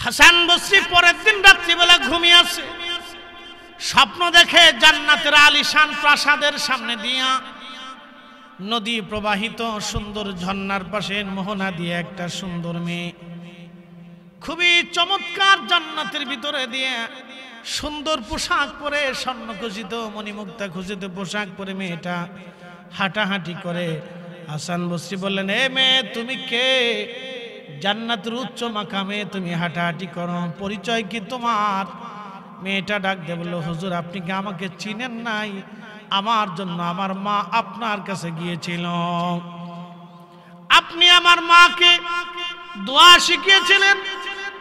হাসান বসরি পরের দিন রাত্রিবেলা ঘুমিয়ে আছে, স্বপ্ন দেখে জান্নাতের আলিশান প্রাসাদের সামনে দিয়া নদী প্রবাহিত, সুন্দর ঝর্ণার পাশে মোহনা দিয়ে একটা সুন্দর মেয়ে, খুবই চমৎকার জান্নাতের ভিতরে দিয়ে সুন্দর পোশাক পরে, স্বর্ণখচিত মণিমুক্তা খচিত পোশাক পরে মেয়েটা হাঁটাহাঁটি করে। হাসান বসরি বললেন, এ মেয়ে তুমি কে? জান্নাতের উচ্চ মাকামে তুমি হাঁটাহাঁটি করো, পরিচয় কি তোমার? মেয়েটা ডাক দিয়ে বলল, হুজুর আপনি কি আমাকে চিনেন নাই? আমার জন্য আমার মা আপনার কাছে গিয়েছিল, আপনি আমার মাকে দোয়া শিখিয়েছিলেন,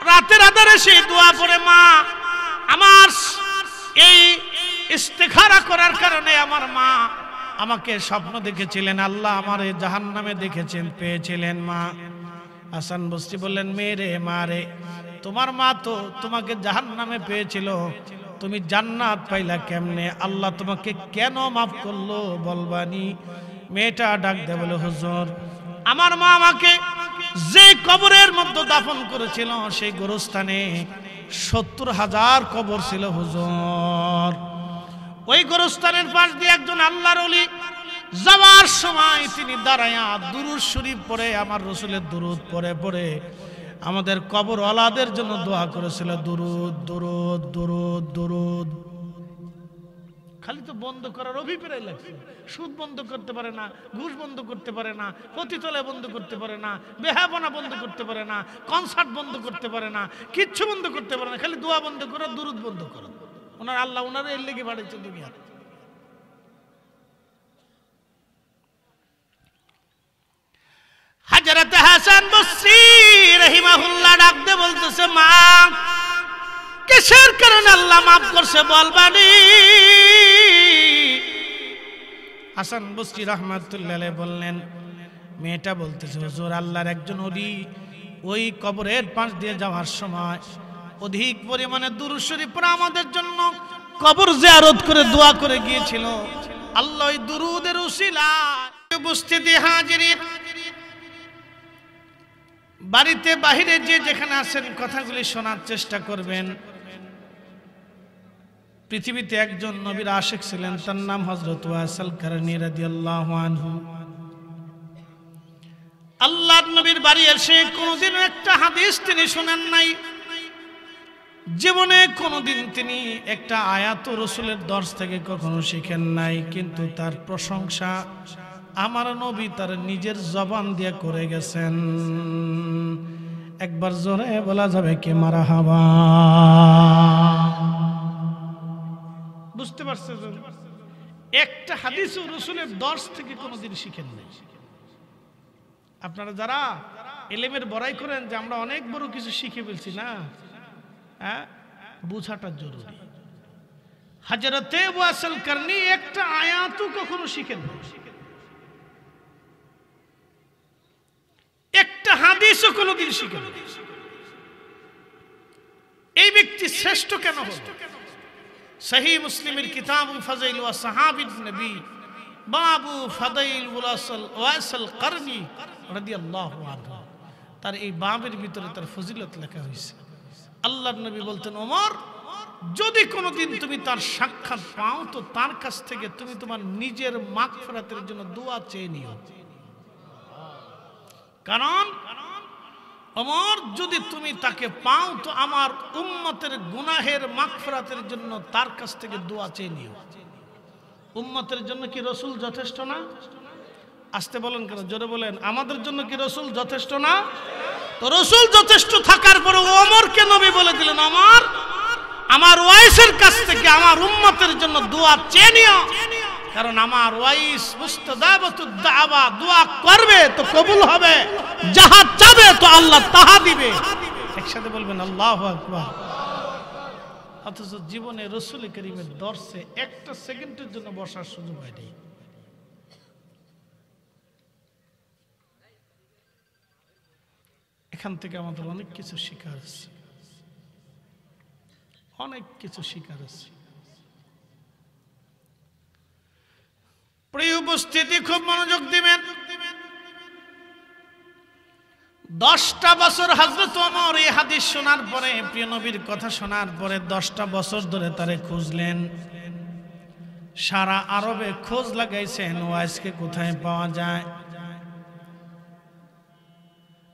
রাতের আধারে সেই দোয়া পড়ে মা আমার এই ইস্তেখারা করার কারণে আমার মা আমাকে স্বপ্ন দেখেছিলেন, আল্লাহ আমারে জাহান্নামে দেখেছেন, পেয়েছিলেন মা। হাসান বসরি বললেন, মেরে মা রে, তোমার মা তো তোমাকে জাহান্নামে পেয়েছিল, তুমি জান্নাত পাইলা কেমনে? আল্লাহ তোমাকে কেন মাফ করলো বলবানি? মেয়েটা ডাক দেয় বলে, হুজুর আমার মা আমাকে যে কবরের মধ্যে দাফন করেছিল সেই গোরস্থানে ৭০,০০০ কবর ছিল হুজুর। ওই গোরস্থানের পাশ দিয়ে একজন আল্লাহর ওলি যাওয়ার সময় তিনি দাঁড়ায়া দুরূদ শরীফ পড়ে, আমার রাসূলের দুরূদ পড়ে পড়ে আমাদের কবর ওয়ালাদের জন্য দোয়া করেছিল, দুরূদ দুরূদ দুরূদ দুরূদ। খালি তো বন্ধ করার অভিপ্রায় লাগছে, সুদ বন্ধ করতে পারে না, ঘুষ বন্ধ করতে পারে না, পতিতলে বন্ধ করতে পারে না, বেহাপনা বন্ধ করতে পারে না, কনসার্ট বন্ধ করতে পারে না, কিচ্ছু বন্ধ করতে পারে না, খালি দোয়া বন্ধ করো, দুরূদ বন্ধ করো। ওনার আল্লাহ ওনার এর লেগে বাড়িয়েছে দুনিয়া। হযরত হাসান বসরি রাহিমাহুল্লাহ ডাক দিয়ে বলতেছে, মা কিসের কারণে আল্লাহ মাফ করছে বলবানি? হাসান বসরি রাহমাতুল্লাহ আলাইহি বললেন, মেয়েটা বলতেছে, হুজুর আল্লাহর একজন ওলি ওই কবরের পাশ দিয়ে যাওয়ার সময় অধিক পরিমাণে দুরূদ শরীফ পড়ে আমাদের জন্য কবর জিয়ারত করে দোয়া করে গিয়েছিল, আল্লাহ ওই দুরূদের উসিলায়। উপস্থিতি হাজিরিন, বাড়িতে বাহিরে যে যেখানে আছেন কথাগুলি শোনার চেষ্টা করবেন। পৃথিবীতে একজন নবীর আশিক ছিলেন, তার নাম হযরত ওয়াসিল কারনী রাদিয়াল্লাহু আনহু। আল্লাহর নবীর বাড়ি এসে কোনোদিন একটা হাদিস তিনি শুনেন নাই, জীবনে কোনোদিন তিনি একটা আয়াত রাসূলের দর্স থেকে কখনো শিখেন নাই, কিন্তু তার প্রশংসা আমার নবী তার নিজের জবান দিয়ে করে গেছেন। একবার জোরে বলা যাবে কি মারহাবা? বুঝতে পারছেন? একটা হাদিসও রাসূলের দর্স থেকে কোনোদিন শিখেন নাই। আপনারা যারা ইলমের বড়াই করেন যে আমরা অনেক বড় কিছু শিখে ফেলছি না, হ্যাঁ, বুঝাটা জরুরি। হযরত ওয়াসিল কারনী একটা আয়াতও কখনো শিখেন না, একটা হাদিসও কোনোদিন শিখেন না। এই ব্যক্তি শ্রেষ্ঠ কেন হল? সহিহ মুসলিমের কিতাবুল ফাযাইল ওয়া সাহাবীন নবী বাবু ফাদাইল ওয়াসিল কারনী রাদিয়াল্লাহু আনহু, তার এই বাবের ভিতরে তার ফজিলত লেখা হয়েছে। আল্লাহর নবী বলতেন, ওমর যদি কোনোদিন তুমি তার সাক্ষাৎ পাও তো তার কাছ থেকে তুমি তোমার নিজের মাগফিরাতের জন্য দোয়া চেয়ে নিও, কারণ ওমর যদি তুমি তাকে পাও তো আমার উম্মতের গুনাহের মাগফিরাতের জন্য তার কাছ থেকে দোয়া চেয়ে নিও। উম্মতের জন্য কি রাসূল যথেষ্ট না? আসতে বলেন কেন, জোরে বলেন, আমাদের জন্য কি রাসূল যথেষ্ট না? তো রাসূল যথেষ্ট থাকার পরে ওমরকে নবী বলে দিলেন, ওমর আমার ওয়াইসের কাছ থেকে আমার উম্মতের জন্য দোয়া চেয়ে নিও, কারণ আমার ওয়াইস মুস্তাজাবাতুদ দাওয়া, দোয়া করবে তো কবুল হবে, যাহা চাবে তো আল্লাহ তাহা দিবে। একসাথে বলবেন আল্লাহু আকবার। অথচ জীবনে রাসূল করিমের দর্শে একটা সেকেন্ডের জন্য বসার সুযোগ হয়নি। এখান থেকে আমাদের অনেক কিছু শিখার আছে, অনেক কিছু শিখার আছে। প্রিয় উপস্থিতি, খুব মনোযোগ দিবেন। 10টা বছর হযরত ওমর এই হাদিস শোনার পরে, প্রিয় নবীর কথা শোনার পরে 10টা বছর ধরে তারে খুঁজলেন, সারা আরবে খোঁজ লাগাইছেন ওয়াইসকে কোথায় পাওয়া যায়।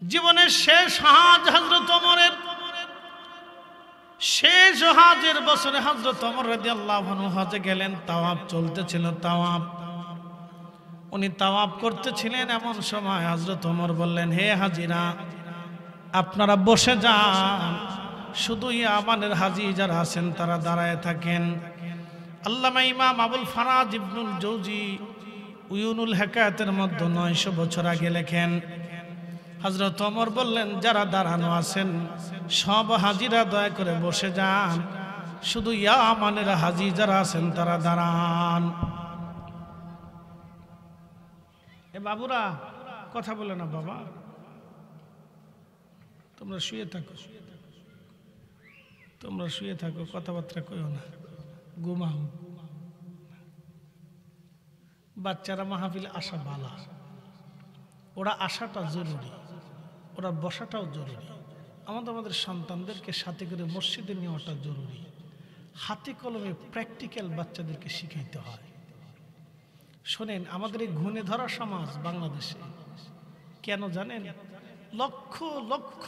জীবনের শেষ হজ হযরত ওমরের, শেষ হজের বছরে হযরত ওমর রাদিয়াল্লাহু আনহু হজে গেলেন। তাওয়াফ চলতেছিল, তাওয়াফ উনি তাওয়াফ করতেছিলেন। এমন সময় হযরত ওমর বললেন, হে হাজিরা, আপনারা বসে যান, শুধু ইয়ামানের হাজি যারা আছেন তারা দাঁড়ায় থাকেন। আল্লামা ইমাম আবুল ফারাজ ইবনুল জৌজি উয়ুনুল হিকায়াতের মধ্যে 900 বছর আগে লেখেন, হযরত ওমর বললেন, যারা দাঁড়ানো আছেন সব হাজিরা দয়া করে বসে যান, শুধু ইয়ামানের হাজি যারা আছেন তারা দাঁড়ান। এ বাবুরা কথা বলে না বাবা, তোমরা শুয়ে থাকো, তোমরা শুয়ে থাকো, কথাবার্তা কইও না, ঘুমাও। বাচ্চারা মাহফিল আসা বালা, ওরা আসাটা জরুরি, ওরা বসাটাও জরুরি। আমাদের সন্তানদেরকে সাথে করে মসজিদে নেওয়াটা জরুরি। হাতে কলমে প্র্যাকটিক্যাল বাচ্চাদেরকে শিখাইতে হয়। শোনেন, আমাদের এই ঘুণে ধরা সমাজ বাংলাদেশে কেন জানেন? লক্ষ লক্ষ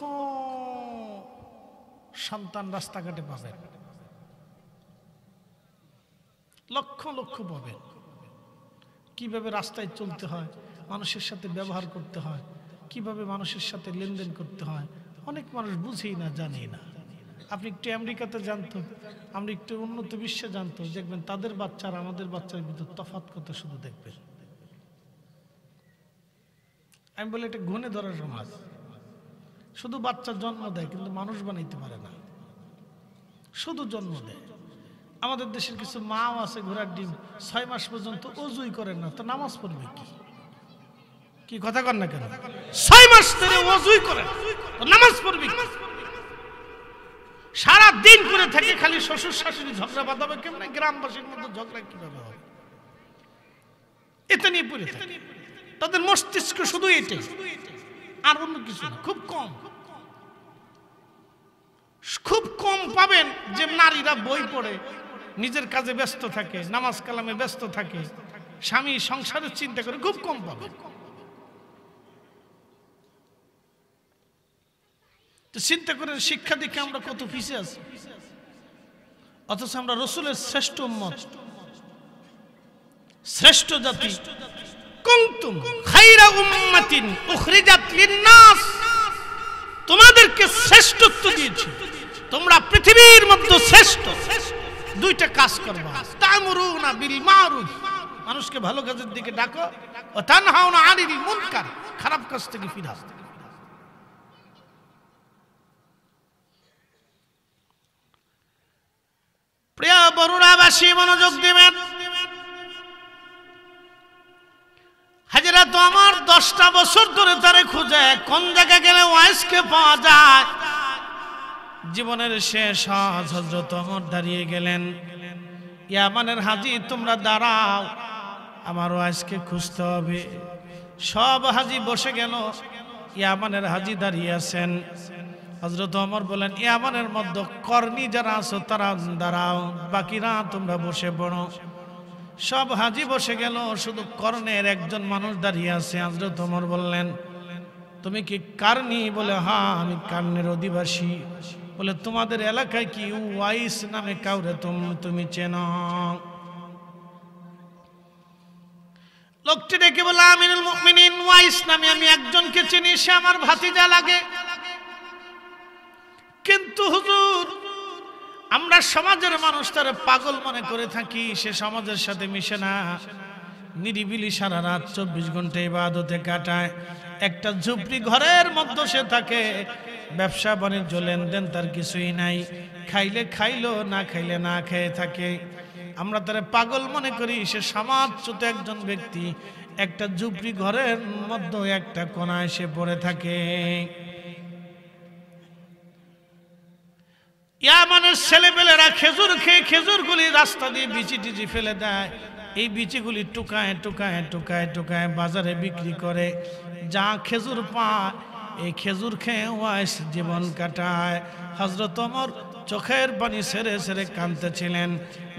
সন্তান রাস্তাঘাটে পাবেন, লক্ষ লক্ষ পাবেন। কিভাবে রাস্তায় চলতে হয়, মানুষের সাথে ব্যবহার করতে হয়, কিভাবে মানুষের সাথে লেনদেন করতে হয়, অনেক মানুষ বুঝেই না, জানেই না। আপনি একটু আমেরিকাতে জানতো, আমরা একটু উন্নত বিশ্বে জানতো, দেখবেন তাদের বাচ্চা আর আমাদের বাচ্চার ভিতর তফাৎ কথা শুধু দেখবেন। আমি বলি এটা ঘুণে ধরা সমাজ। শুধু বাচ্চা জন্ম দেয় কিন্তু মানুষ বানাইতে পারে না, শুধু জন্ম দেয়। আমাদের দেশের কিছু মাও আছে ঘোড়ার ডিম, 6 মাস পর্যন্ত অজুই করেন না, তো নামাজ পড়বে কি? কি কথা কর না কেন? 6 মাস ধরে অজুই করেন, তো নামাজ পড়বে কি? সারা দিন করে থাকে খালি শ্বশুর শাশুড়ি ঝগড়া বাঁধাবে কেমন, গ্রামবাসীর মধ্যে ঝগড়া কিভাবে হবে, এটা নিয়ে পড়ে থাকে। তাদের মস্তিষ্ক শুধু এটাই, আর অন্য কিছু না। খুব কম, খুব কম পাবেন যে নারীরা বই পড়ে নিজের কাজে ব্যস্ত থাকে, নামাজ কালামে ব্যস্ত থাকে, স্বামী সংসারের চিন্তা করে, খুব কম পাবেন। তো চিন্তা করেন, শিক্ষা দিকে আমরা কত পিছিয়ে আছি, অথচ আমরা রাসূলের শ্রেষ্ঠ উম্মত, শ্রেষ্ঠ জাতি। কুনতুম খায়রা উম্মাতিন উখরিজাত লিন-নাস, তোমাদেরকে শ্রেষ্ঠত্ব দিয়েছি, তোমরা পৃথিবীর মধ্যে শ্রেষ্ঠ। দুইটা কাজ করবা, তা'মুরুনা বিল মা'রুফ, মানুষকে ভালো কাজের দিকে ডাকো, ওয়া তানহাউনা আনিল মুনকার, খারাপ কাজ থেকে ফিরাও। প্রিয় বরুণাবাসী মনোযোগ দিবেন। হযরত ওমর 10টা বছর ধরে তারে খুঁজে কোন জায়গায় গেলে ওয়াইসকে পাওয়া যায়। জীবনের শেষ হজ হযরত ওমর দাঁড়িয়ে গেলেন, ইয়ামানের হাজী তোমরা দাঁড়াও, আমার ওয়াইসকে খুঁজতে হবে। সব হাজী বসে গেল, ইয়ামানের হাজী দাঁড়িয়ে আছেন। হযরত ওমর বলেন, ইয়ামানের মধ্যে কর্ণী যারা আছো তারা দাঁড়াও, বাকিরা তোমরা বসে পড়ো। সব হাজী বসে গেল, শুধু কর্ণের একজন মানুষ দাঁড়িয়ে আছে। হযরত ওমর বললেন, তুমি কি কার্নি? বলে, হ্যাঁ আমি কার্নের অধিবাসী। বলে, তোমাদের এলাকায় কি ওয়াইস নামে কাউরে তুমি চেনো? লোকটি ডেকে বলে, আমিরুল মুমিনিন, ওয়াইস নামে আমি একজনকে চিনি, সে আমার ভাতিজা লাগে। কিন্তু হুজুর, আমরা সমাজের মানুষ তারে পাগল মনে করে থাকি, সে সমাজের সাথে মিশে না, নিরিবিলি সারা রাত 24 ঘন্টা ইবাদতে কাটায়, একটা ঝুপড়ি ঘরের মধ্যে সে থাকে, ব্যবসা বাণিজ্য লেনদেন তার কিছুই নাই, খাইলে খাইলো, না খাইলে না খেয়ে থাকে। আমরা তারে পাগল মনে করি, সে সমাজচ্যুত একজন ব্যক্তি, একটা ঝুপড়ি ঘরের মধ্যে একটা কোণায় সে পড়ে থাকে। ইয়ামানের ছেলেপেলেরা খেজুর খেয়ে খেজুরগুলি রাস্তা দিয়ে বিচি টিচি ফেলে দেয়। এই বিচিগুলি টুকায় টুকায় টুকায় টুকায় বাজারে বিক্রি করে, যা খেজুর পায় এই খেজুর খেয়ে ওয়াইস জীবন কাটায়। হযরত ওমর চোখের পানি ছেড়ে ছেড়ে কাঁদতেছিলেন।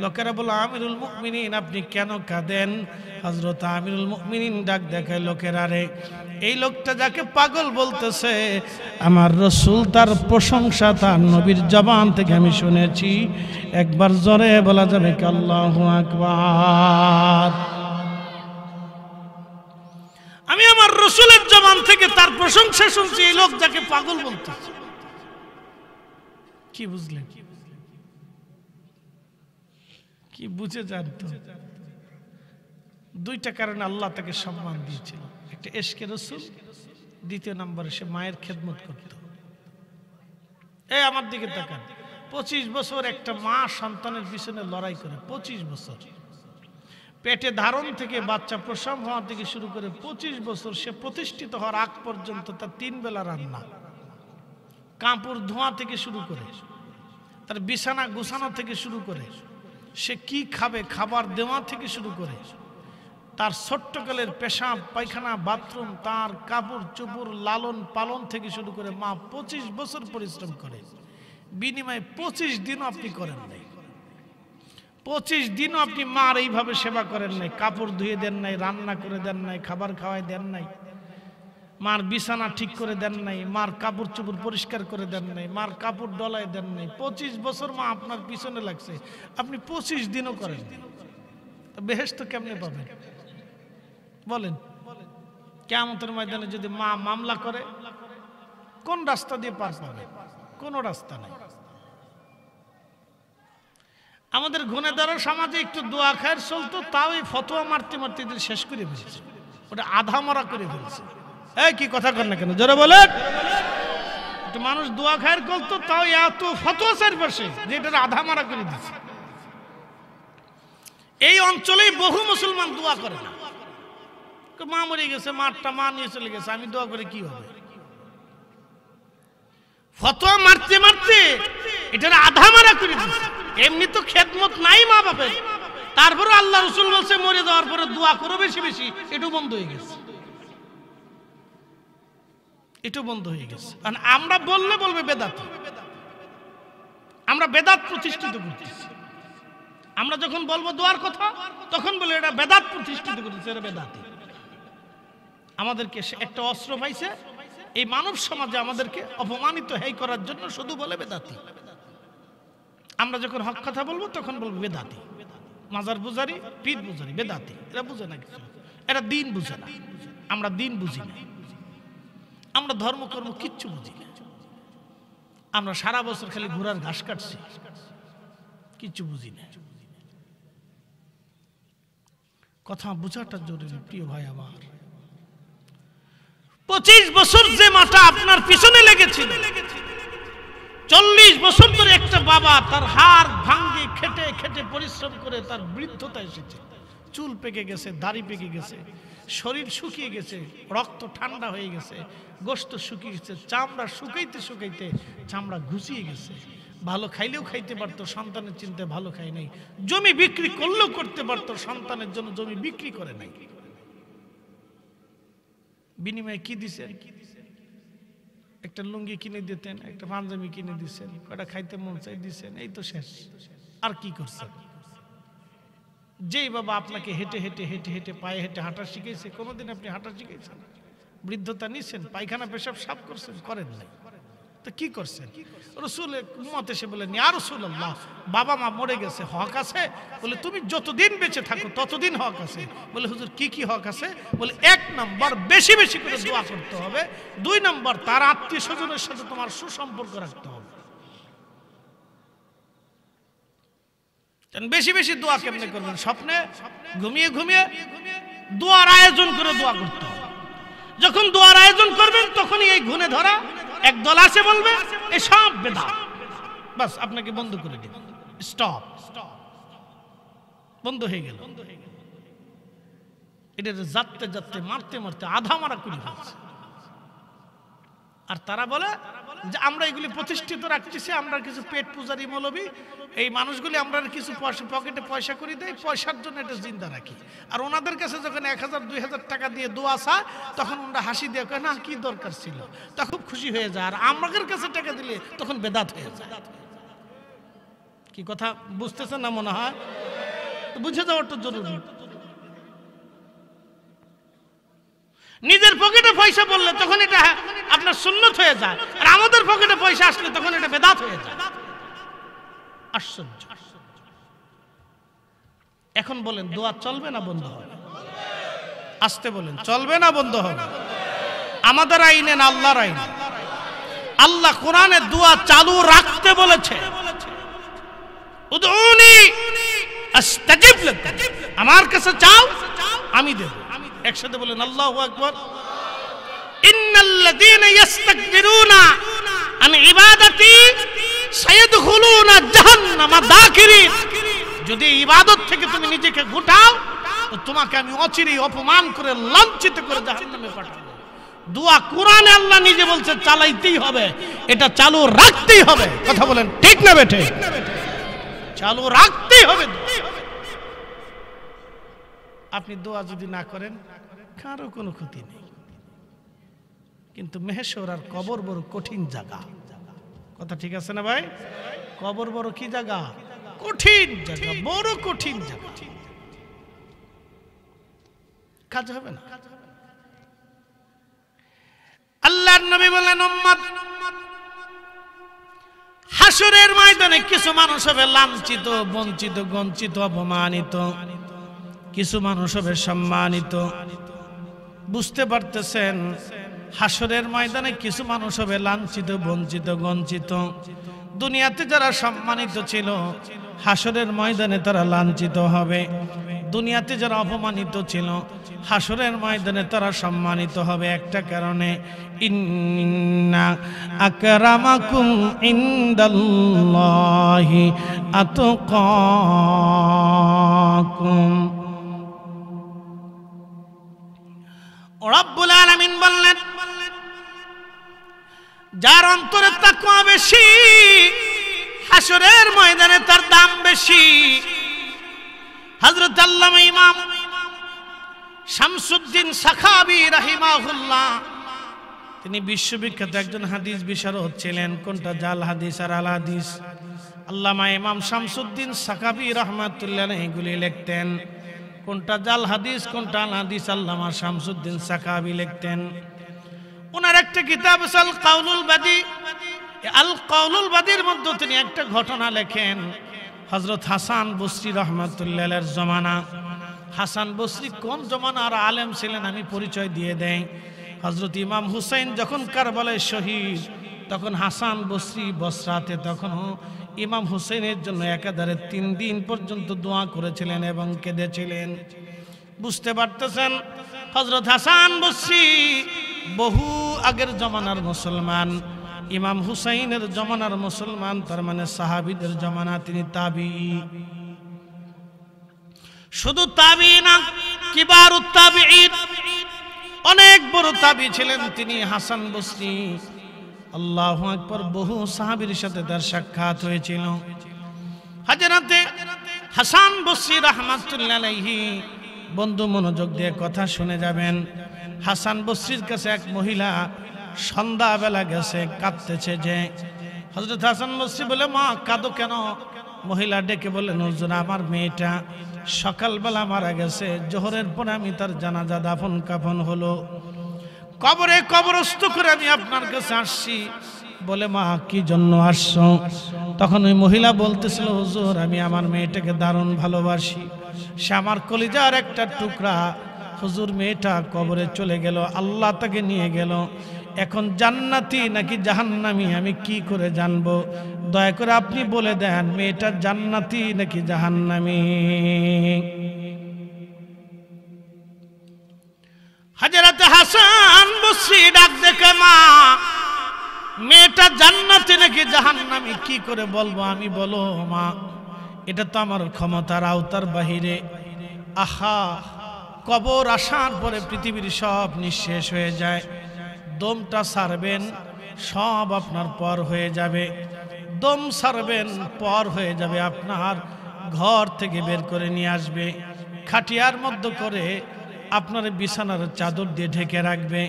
লোকেরা বলল, আমিরুল মুমিনিন আপনি কেন কাঁদেন? হযরত আমিরুল মুমিনিন ডাক দেখায়, লোকেরা রে, এই লোকটা যাকে পাগল বলতেছে আমার রাসূল তার প্রশংসা তার নবীর জবান থেকে আমি শুনেছি। একবার জোরে বলা যাবে কি আল্লাহু আকবার? আমি আমার রাসূলের জবান থেকে তার প্রশংসা শুনছি, এই লোক যাকে পাগল বলতেছে। কি বুঝলেন? কি বুঝে জানতো? দুইটা কারণে আল্লাহ তাকে সম্মান দিয়েছিল। একটা ইশকে রাসূল, দ্বিতীয় নম্বরে সে মায়ের খেদমত করত। এই আমার দিকে তাকান, 25 বছর একটা মা সন্তানের পিছনে লড়াই করে। 25 বছর পেটে ধারণ থেকে বাচ্চা প্রসব হওয়া থেকে শুরু করে 25 বছর সে প্রতিষ্ঠিত হওয়ার আগ পর্যন্ত তার 3 বেলা রান্না, কাপড় ধোয়া থেকে শুরু করে, তার বিছানা গুছানো থেকে শুরু করে, সে কি খাবে খাবার দেওয়া থেকে শুরু করে, তার ছোট্টকালের পেশাব পায়খানা বাথরুম, তার কাপড় চোপড় লালন পালন থেকে শুরু করে মা 25 বছর পরিশ্রম করে। বিনিময়ে 25 দিনও আপনি করেন নাই। 25 দিনও আপনি মার এইভাবে সেবা করেন নাই, কাপড় ধুয়ে দেন নাই, রান্না করে দেন নাই, খাবার খাওয়াই দেন নাই, মার বিছানা ঠিক করে দেন নাই, মার কাপড় চোপড় পরিষ্কার করে দেন নাই, মার কাপড় ডলায় দেন নাই। 25 বছর মা আপনার পিছনে লাগছে, আপনি 25 দিনও করেন। বেহেশত কেমনে পাবেন বলেন? কিয়ামতের ময়দানে যদি মা মামলা করে, কোন রাস্তা দিয়ে পার পাবে? কোন রাস্তা নাই। আমাদের গুণেদার সমাজে একটু দোয়া খায়ের চলতো, তাও এই ফতোয়া মারতে মারতে শেষ করে ফেলছে, ওটা আধা মরা করে ফেলছে। এই কি কথা কর না কেন, জোরে বলেন। একটু মানুষ দোয়া খায়ের করতো, তাও এত ফতোয়া চারপাশে যে এটা আধা মারা করে দিচ্ছে। এই অঞ্চলেই বহু মুসলমান দোয়া করে না, মা মরে গেছে, মারটা মা নিয়ে চলে গেছে, আমি দোয়া করে কি হবে? ফতোয়া মারতে মারতে এটার আধা মারা করে দিচ্ছে। এমনি তো খেদমত নাই মা বাপের, তারপরে আল্লাহ রাসূল বলছে মরে যাওয়ার পরে দোয়া করো বেশি বেশি, এটাও বন্ধ হয়ে গেছে। এটাও বন্ধ হয়ে গেছে। কারণ আমরা বললে বলবে বেদাত, আমরা বেদাত প্রতিষ্ঠিত করতেছি। আমরা যখন বলবো দোয়ার কথা, তখন বলে এটা বেদাত প্রতিষ্ঠিত করতেছে, এটা বেদাত। আমাদেরকে একটা অস্ত্র পাইছে এই মানব সমাজে আমাদেরকে অপমানিত হেয় করার জন্য, শুধু বলে বেদাতি। আমরা যখন হক কথা বলবো তখন বলবো বেদাতি, মাজার পূজারি, পীর পূজারি, বেদাতি। এরা বুঝে না কিছু, এরা দিন বুঝে না। আমরা দিন বুঝি না, আমরা ধর্মকর্ম কিচ্ছু বুঝি না। আমরা সারা বছর খালি ঘোড়ার ঘাস কাটছি, কিচ্ছু বুঝি না। কথা বোঝাটা জরুরি প্রিয় ভাই আমার। 25 বছর যে মাটা আপনার পিছনে লেগেছিল, 40 বছর ধরে একটা বাবা তার হাড় ভাঙ্গে খেটে খেটে পরিশ্রম করে তার বৃদ্ধতা এসেছে, চুল পেকে গেছে, দাড়ি পেকে গেছে, শরীর শুকিয়ে গেছে, রক্ত ঠান্ডা হয়ে গেছে, গোশত শুকিয়ে গেছে, চামড়া শুকাইতে শুকাইতে চামড়া ঘুষিয়ে গেছে। ভালো খাইলেও খাইতে পারতো, সন্তানের চিন্তায় ভালো খাই নাই। জমি বিক্রি করলেও করতে পারতো, সন্তানের জন্য জমি বিক্রি করে নাই। বিনিময়ে কি দিছেন? একটা লুঙ্গি কিনে দিতেন, একটা পাঞ্জাবি কিনে দিচ্ছেন, কটা খাইতে মন চাই দিচ্ছেন, এই তো শেষ। আর কি করছেন? যেই বাবা আপনাকে হেঁটে হেঁটে হেঁটে হেঁটে পায়ে হেঁটে হাঁটা শিখেছে, কোনোদিন আপনি হাঁটা শিখেছেন? বৃদ্ধতা নিচ্ছেন, পায়খানা পেশাব সাফ করছেন? করেন নাই। তো কি করছেন? রাসূলের উম্মত এসে বলেন, ইয়া রাসূলুল্লাহ, বাবা মা মরে গেছে, হক আছে? বলে তুমি যতদিন বেঁচে থাকো ততদিন হক আছে। বলে হুজুর কি কি হক আছে? বলে 1 নম্বর বেশি বেশি করে দোয়া করতে হবে, 2 নম্বর তার আত্মীয় স্বজনের সাথে তোমার সুসম্পর্ক রাখতে হবে। বেশি বেশি দোয়া কেমনে করবেন? স্বপ্নে ঘুমিয়ে ঘুমিয়ে দোয়ার আয়োজন করে দোয়া করতে হবে। যখন দোয়ার আয়োজন করবেন তখনই এই ঘুণে ধরা একদল আসে বলবে এই সব বেদাত, বাস আপনাকে বন্ধ করে দিন, স্টপ, বন্ধ হয়ে গেল। এটা যাতে যাতে মারতে মারতে আধা মারা করে ফেলছে। আর তারা বলে যে আমরা এগুলি প্রতিষ্ঠিত রাখতেছি, আমরা কিছু পেট পূজারি মৌলবী, এই মানুষগুলি আমরা কিছু পকেটে পয়সা করে দেয়, পয়সার জন্য এটা জিন্দা রাখি। আর ওনাদের কাছে যখন 1000-2000 টাকা দিয়ে দোয়া চায়, তখন ওনারা হাসি দিয়ে কয় না কি দরকার ছিল, তা খুব খুশি হয়ে যায়। আর আমাদের কাছে টাকা দিলে তখন বেদাত হয়ে যায়। কি কথা বুঝতেছেন না মনে হয়? বুঝে যাওয়ার তো জরুরি। নিজের পকেটে পয়সা বললে তখন এটা আপনার সুন্নত হয়ে যায়, আর আমাদের পকেটে পয়সা আসলে তখন এটা বেদাত হয়ে যায়। আশ্চর্য। এখন বলেন দোয়া চলবে না বন্ধ হবে? আসতে বলেন চলবে না বন্ধ হবে? আমাদের আইনে না আল্লাহর আইনে? আল্লাহ কোরআনে দোয়া চালু রাখতে বলেছে। উদউনি আস্তাজিব লাকুম, আমার কাছে চাও আমি দেব। একসাথে বলেন আল্লাহু আকবার। ইন্নাল্লাযীনা ইস্তাকবিরুনা আন ইবাদাতি সায়াদখুলুনা জাহান্নামা দাখিরিন। যদি ইবাদত থেকে তুমি নিজেকে গোটাও তো তোমাকে আমি অচিরেই অপমান করে লাঞ্ছিত করে জাহান্নামে পাঠাবো। দোয়া কোরআনে আল্লাহ নিজে বলছে চালাইতেই হবে, এটা চালু রাখতেই হবে। কথা বলেন ঠিক না বেঠে? চালু রাখতেই হবে। আপনি দোয়া যদি না করেন কারো কোনো ক্ষতি নেই, কিন্তু মেহেশ্বর আর কবর বড় কঠিন জায়গা। কথা ঠিক আছে না ভাই? কবর বড় কি জায়গা? কঠিন জায়গা, বড় কঠিন জায়গা। কাজ হবে না। আল্লাহর নবী বলেন উম্মত হাসরের ময়দানে কিছু মানুষ হবে লাঞ্ছিত, বঞ্চিত, গঞ্চিত, অপমানিত, কিছু মানুষ হবে সম্মানিত। বুঝতে পারতেছেন? হাসরের ময়দানে কিছু মানুষ হবে লাঞ্ছিত, বঞ্চিত, গঞ্চিত। দুনিয়াতে যারা সম্মানিত ছিল হাসরের ময়দানে তারা লাঞ্ছিত হবে। দুনিয়াতে যারা অপমানিত ছিল হাসরের ময়দানে তারা সম্মানিত হবে একটা কারণে, ইন্না আকরামাকুম ইনদাল্লাহি আতকাকুম। রব্বুল আলামিন বললেন যার অন্তরে তাকওয়া বেশি হাসরের ময়দানে তার দাম বেশি। হযরত আল্লামা ইমাম শামসুদ্দিন সাখাবী রাহিমাহুল্লাহ তিনি বিশ্ববিখ্যাত একজন হাদিস বিশারদ ছিলেন। কোনটা জাল হাদিস আর আল হাদিস? আল্লামা ইমাম শামসুদ্দিন সাখাবী রাহমাতুল্লাহ আলাইহি এগুলি লিখতেন। কোনটা জাল হাদিস কোনটা আল হাদিস আল্লামা শামসুদ্দিন সাখাবী লিখতেন। ওনার একটা কিতাব আছে আল কাউলুল বাদী। আল কাউলুল বাদীর মধ্যে তিনি একটা ঘটনা লেখেন। হযরত হাসান বসরি রাহমাতুল্লাহ আলাইহির জমানা। হাসান বসরি কোন জমানার আলেম ছিলেন আমি পরিচয় দিয়ে দেই। হযরত ইমাম হুসাইন যখন কারবালায় শহীদ, তখন হাসান বসরি বসরাতে তখনও ইমাম হুসাইনের জন্য একাধারে 3 দিন পর্যন্ত দোয়া করেছিলেন এবং কেঁদেছিলেন। বুঝতে পারতেছেন? হযরত হাসান বসরি বহু আগের জমানার মুসলমান, ইমাম হুসাইনের জমানার মুসলমান, তার মানে সাহাবীদের জমানা। তিনি তাবিঈ। শুধু তাবিঈ না, কিবারুত তাবিঈন, অনেক বড় তাবিঈ ছিলেন তিনি হাসান বসরি। আল্লাহু আকবার। বহু সাহাবীর সাথে তার সাক্ষাৎ হয়েছিল। হযরতে হাসান বসরি রাহমাতুল্লাহ আলাইহি, বন্ধু মনোযোগ দিয়ে কথা শুনে যাবেন। হাসান বসরির কাছে এক মহিলা সন্ধ্যাবেলা গেছে, কাঁদতেছে যে। হযরত হাসান বসরি বলে মা কাঁদো কেন? মহিলা ডেকে বললেন হুজুর আমার মেয়েটা সকালবেলা মারা গেছে, জোহরের পরে আমি তার জানাজা দাফন কাফন হলো, কবরে কবরস্থ করে আমি আপনার কাছে আসছি। বলে মা কি জন্য আসছো? তখন ওই মহিলা বলতেছিল হুজুর আমি আমার মেয়েটাকে দারুণ ভালোবাসি, সে আমার কলিজার একটা টুকরা। হুজুর মেয়েটা কবরে চলে গেল, আল্লাহ তাকে নিয়ে গেল, এখন জান্নাতি নাকি জাহান্নামী আমি কি করে জানবো? দয়া করে আপনি বলে দেন মেয়েটা জান্নাতি নাকি জাহান্নামী। হযরত হাসান বসরি ডাক দেখে মা মেয়েটা জান্নাতি নাকি জাহান্নামী কি করে বলবো আমি? বলো মা, এটা তো আমার ক্ষমতার আওতার বাহিরে। আহা, কবর আসার পরে পৃথিবীর সব নিঃশেষ হয়ে যায়, দমটা ছাড়বেন, সব আপনার পর হয়ে যাবে। দম ছাড়বেন, পর হয়ে যাবে, আপনার ঘর থেকে বের করে নিয়ে আসবে, খাটিয়ার মধ্যে করে আপনার বিছানার চাদর দিয়ে ঢেকে রাখবে,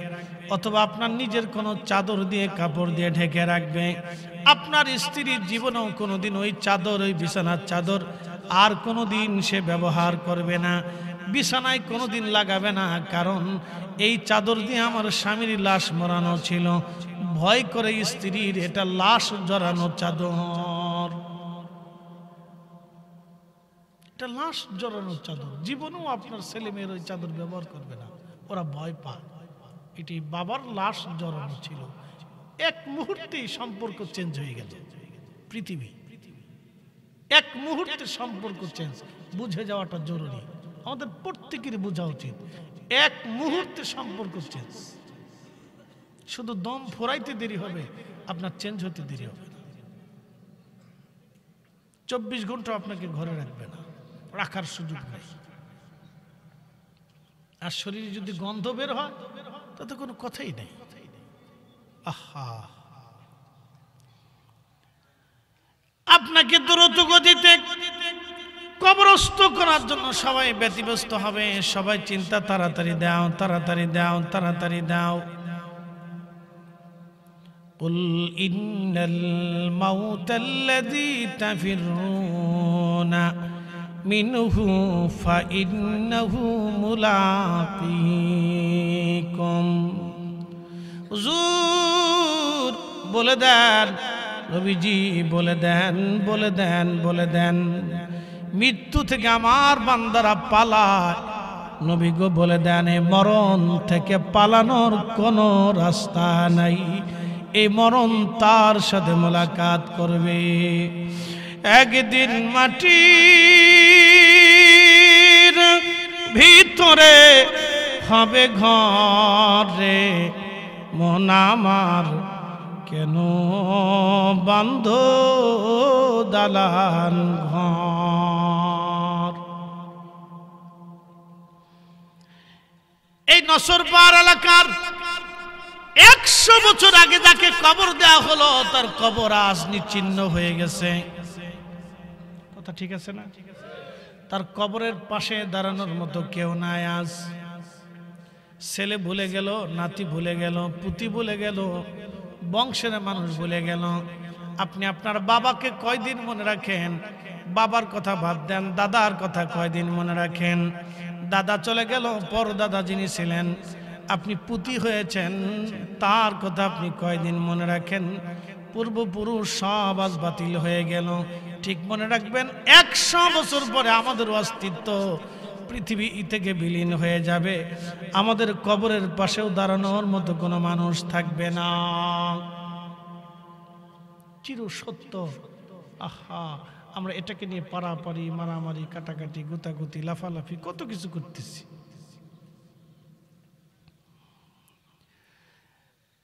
অথবা আপনার নিজের কোনো চাদর দিয়ে কাপড় দিয়ে ঢেকে রাখবে। আপনার স্ত্রীর জীবনেও কোনোদিন ওই চাদর, ওই বিছানার চাদর আর কোনোদিন সে ব্যবহার করবে না, বিছানায় কোনোদিন লাগাবে না। কারণ এই চাদর দিয়ে আমার স্বামীর লাশ মরানো ছিল, ভয় করে স্ত্রীর এটা লাশ জড়ানো চাদর, এটা লাশ জড়ানো চাদর। জীবনেও আপনার ছেলে মেয়ের ওই চাদর ব্যবহার করবে না, ওরা ভয় পায়। এটি বাবার লাশ জড়ানো ছিল, এক মুহূর্তেই সম্পর্ক চেঞ্জ হয়ে গেল। পৃথিবী এক মুহূর্তে সম্পর্ক চেঞ্জ, বুঝে যাওয়াটা জরুরি, আমাদের প্রত্যেকেরই বোঝা উচিত। এক মুহূর্তে সম্পর্ক চেঞ্জ, শুধু দম ফোরাইতে দেরি হবে, আপনার চেঞ্জ হতে দেরি হবে না। 24 ঘন্টা আপনাকে ঘরে রাখবে না, রাখার সুযোগ নেই। আর শরীরে যদি গন্ধ বের হয় তাতে কোনো কথাই নেই। আহা, আপনাকে দ্রুত গতিতে কবরস্থ করার জন্য সবাই ব্যতিব্যস্ত হবে, সবাই চিন্তা, তাড়াতাড়ি দাও, তাড়াতাড়ি দাও, তাড়াতাড়ি দাও। কুল ইন্নাল মাউতাল্লাযী তাফিরুনা মিনহু ফাইন্নাহু মুলাকীকুম। হুজুর বলে দেন, নবীজি বলে দেন, বলে দেন, বলে দেন, মৃত্যু থেকে আমার বান্দারা পালায়। নবী গো বলে দেন, এই মরণ থেকে পালানোর কোনো রাস্তা নাই, এই মরণ তার সাথে মোলাকাত করবে। একদিন মাটির ভিতরে হবে ঘরে, মন আমার কেন বান্ধ দালান ঘর। এই নসরপাড় এলাকার 100 বছর আগে যাকে কবর দেওয়া হলো, তার কবর আজ নিশ্চিহ্ন হয়ে গেছে। কথা ঠিক আছে না? তার কবরের পাশে দাঁড়ানোর মতো কেউ নাই আজ। ছেলে ভুলে গেল, নাতি ভুলে গেল, পুতি ভুলে গেল, বংশের মানুষ ভুলে গেল। আপনি আপনার বাবাকে কয়দিন মনে রাখেন? বাবার কথা বাদ দেন, দাদার কথা কয়দিন মনে রাখেন? দাদা চলে গেল, পর দাদা যিনি ছিলেন, আপনি পুতি হয়েছেন, তার কথা আপনি কয়দিন মনে রাখেন? পূর্বপুরুষ সব আজ বাতিল হয়ে গেল। ঠিক মনে রাখবেন, 100 বছর পরে আমাদের অস্তিত্ব পৃথিবী থেকে বিলীন হয়ে যাবে। আমাদের কবরের পাশেও দাঁড়ানোর মতো কোনো মানুষ থাকবে না। চির সত্য। আহা, আমরা এটাকে নিয়ে পারাপারি, মারামারি, কাটাকাটি, গুতাগুতি, লাফালাফি, কত কিছু করতেছি।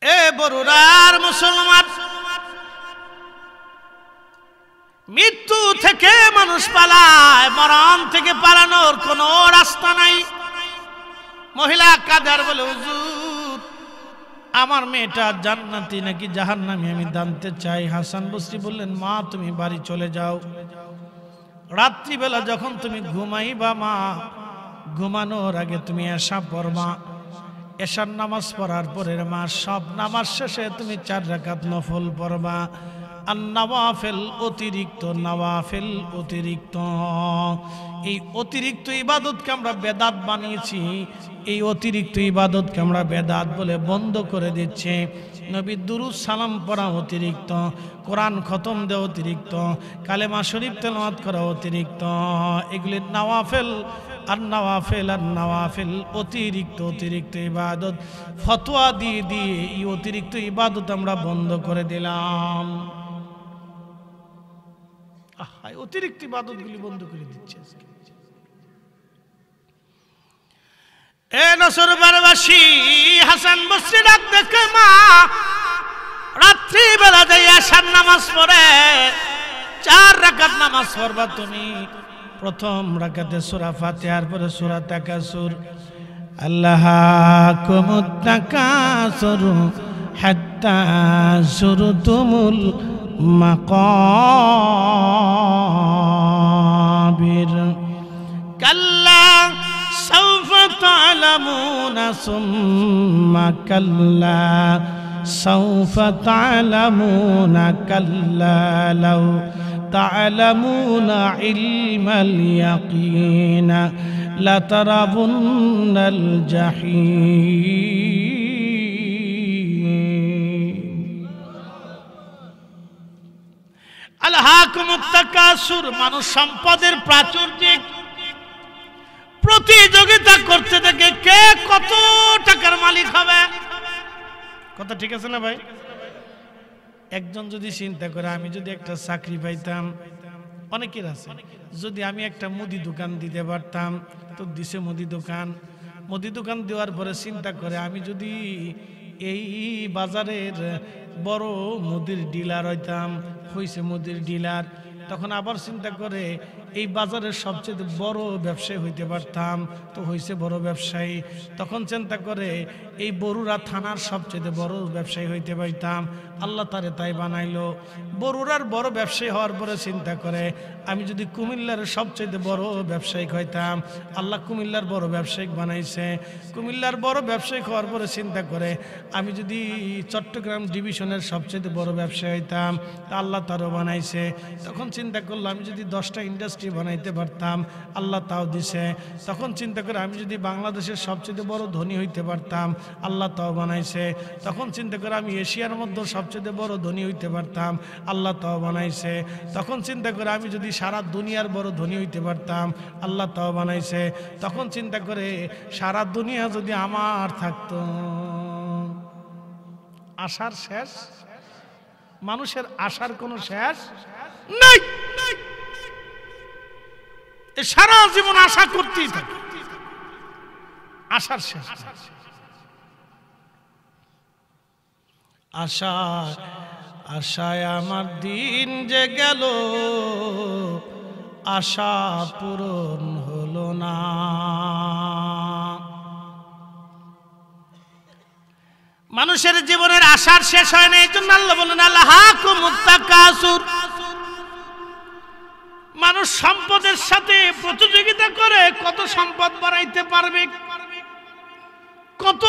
এ বড়ুরার মুসলমান, মৃত্যু থেকে মানুষ পালায়, মরণ থেকে পালানোর কোনো রাস্তা নাই। মহিলা কাঁদার বলে, হুজুর আমার মেয়েটা জান্নাতি নাকি জাহান্নামী আমি জানতে চাই। হাসান বসরি বললেন, মা তুমি বাড়ি চলে যাও, রাত্রিবেলা যখন তুমি ঘুমাইবা মা, ঘুমানোর আগে তুমি এশা পড়বা, এশার নামাজ পড়ার পরে মা সব নামাজ শেষে তুমি 4 রাকাত নফল পড়বা। আর নওয়াফিল অতিরিক্ত, নওয়াফিল অতিরিক্ত। এই অতিরিক্ত ইবাদতকে আমরা বেদাত বানিয়েছি, এই অতিরিক্ত ইবাদতকে আমরা বেদাত বলে বন্ধ করে দিচ্ছি। নবীর দুরূদ সালাম পড়া অতিরিক্ত, কোরআন খতম দেওয়া অতিরিক্ত, কালেমা শরীফ তেলাওয়াত করা অতিরিক্ত। এগুলি নওয়াফিল আর নওয়াফিল আর নওয়াফিল, অতিরিক্ত অতিরিক্ত ইবাদত। ফতোয়া দিয়ে দিয়ে এই অতিরিক্ত ইবাদত আমরা বন্ধ করে দিলাম। অতিরিক্ত ইবাদতগুলি বন্ধ করে দিচ্ছে। এ নসরবারবাসী, হাসান বসরি ডাক দেখে মা রাত্রি বেলা যাই আশার নামাজ পড়ে 4 রাকাত নামাজ পড়বা তুমি। প্রথম রাকাতে সূরা ফাতিহার পরে সূরা তাকাসুর, আল্লাহাকুমুত তাকাসুর হাত্তা যুরতুমুল মাকাবির কাল্লা সাউফা তা'লামুনা সুম্মা কাল্লা সাউফা তা'লামুনা কাল্লা লাউ তা'লামুনা ইলমাল ইয়াকিন লাতারাবুন্নাল জাহিম আলহাকুমুত তাকাসুর মানুষ সম্পদের প্রাচুর্যে প্রতিযোগিতা করতে থাকে কে কত টাকার মালিক হবে কথা ঠিক আছে না ভাই একজন যদি চিন্তা করে আমি যদি একটা চাকরি পাইতাম অনেকের আছে যদি আমি একটা মুদি দোকান দিতে পারতাম তো দিছে মুদি দোকান দেওয়ার পরে চিন্তা করে আমি যদি এই বাজারের বড় মুদির ডিলার হইতাম হইছে মুদির ডিলার তখন আবার চিন্তা করে এই বাজারের সবচেয়ে বড় ব্যবসায়ী হইতে পারতাম তো হইছে বড় ব্যবসায়ী তখন চিন্তা করে এই বরুড়া থানার সবচেয়ে বড় ব্যবসায়ী হইতে পারতাম আল্লাহ তারে তাই বানাইলো বরুড়ার বড় ব্যবসায়ী হওয়ার পরে চিন্তা করে আমি যদি কুমিল্লার সবচেয়ে বড় ব্যবসায়িক হইতাম আল্লাহ কুমিল্লার বড় ব্যবসায়িক বানাইছে কুমিল্লার বড় ব্যবসায়িক হওয়ার পরে চিন্তা করে আমি যদি চট্টগ্রাম ডিভিশনের সবচেয়ে বড় ব্যবসায়ী হইতাম তা আল্লাহ তারও বানাইছে তখন চিন্তা করলো আমি যদি 10টা ইন্ডাস্ট্রি বানাইতে পারতাম আল্লাহ তাও দিছে তখন চিন্তা করে আমি যদি বাংলাদেশের সবচেয়ে বড় ধনী হইতে পারতাম আল্লাহ তাও বানাইছে তখন চিন্তা করে আমি এশিয়ার মধ্যে সবচেয়ে বড় ধনী হইতে পারতাম আল্লাহ তাও বানাইছে তখন চিন্তা করে আমি যদি সারা দুনিয়ার বড় ধনী হইতে পারতাম আল্লাহ তাও বানাইছে তখন চিন্তা করে সারা দুনিয়া যদি আমার থাকতো আশার শেষ মানুষের আশার কোনো শেষ নাই সারা জীবন আশা করতেই থাকে আশার শেষ আশা আশায় আমার দিন যে গেল আশা পূরণ হলো না মানুষের জীবনের আশার শেষ হয় না এই জন্য আল্লাহ বলেন আলহাকুমুত তাকাসুর মানুষ সম্পদের সাথে প্রতিযোগিতা করে কত সম্পদ বাড়াইতে পারবে কত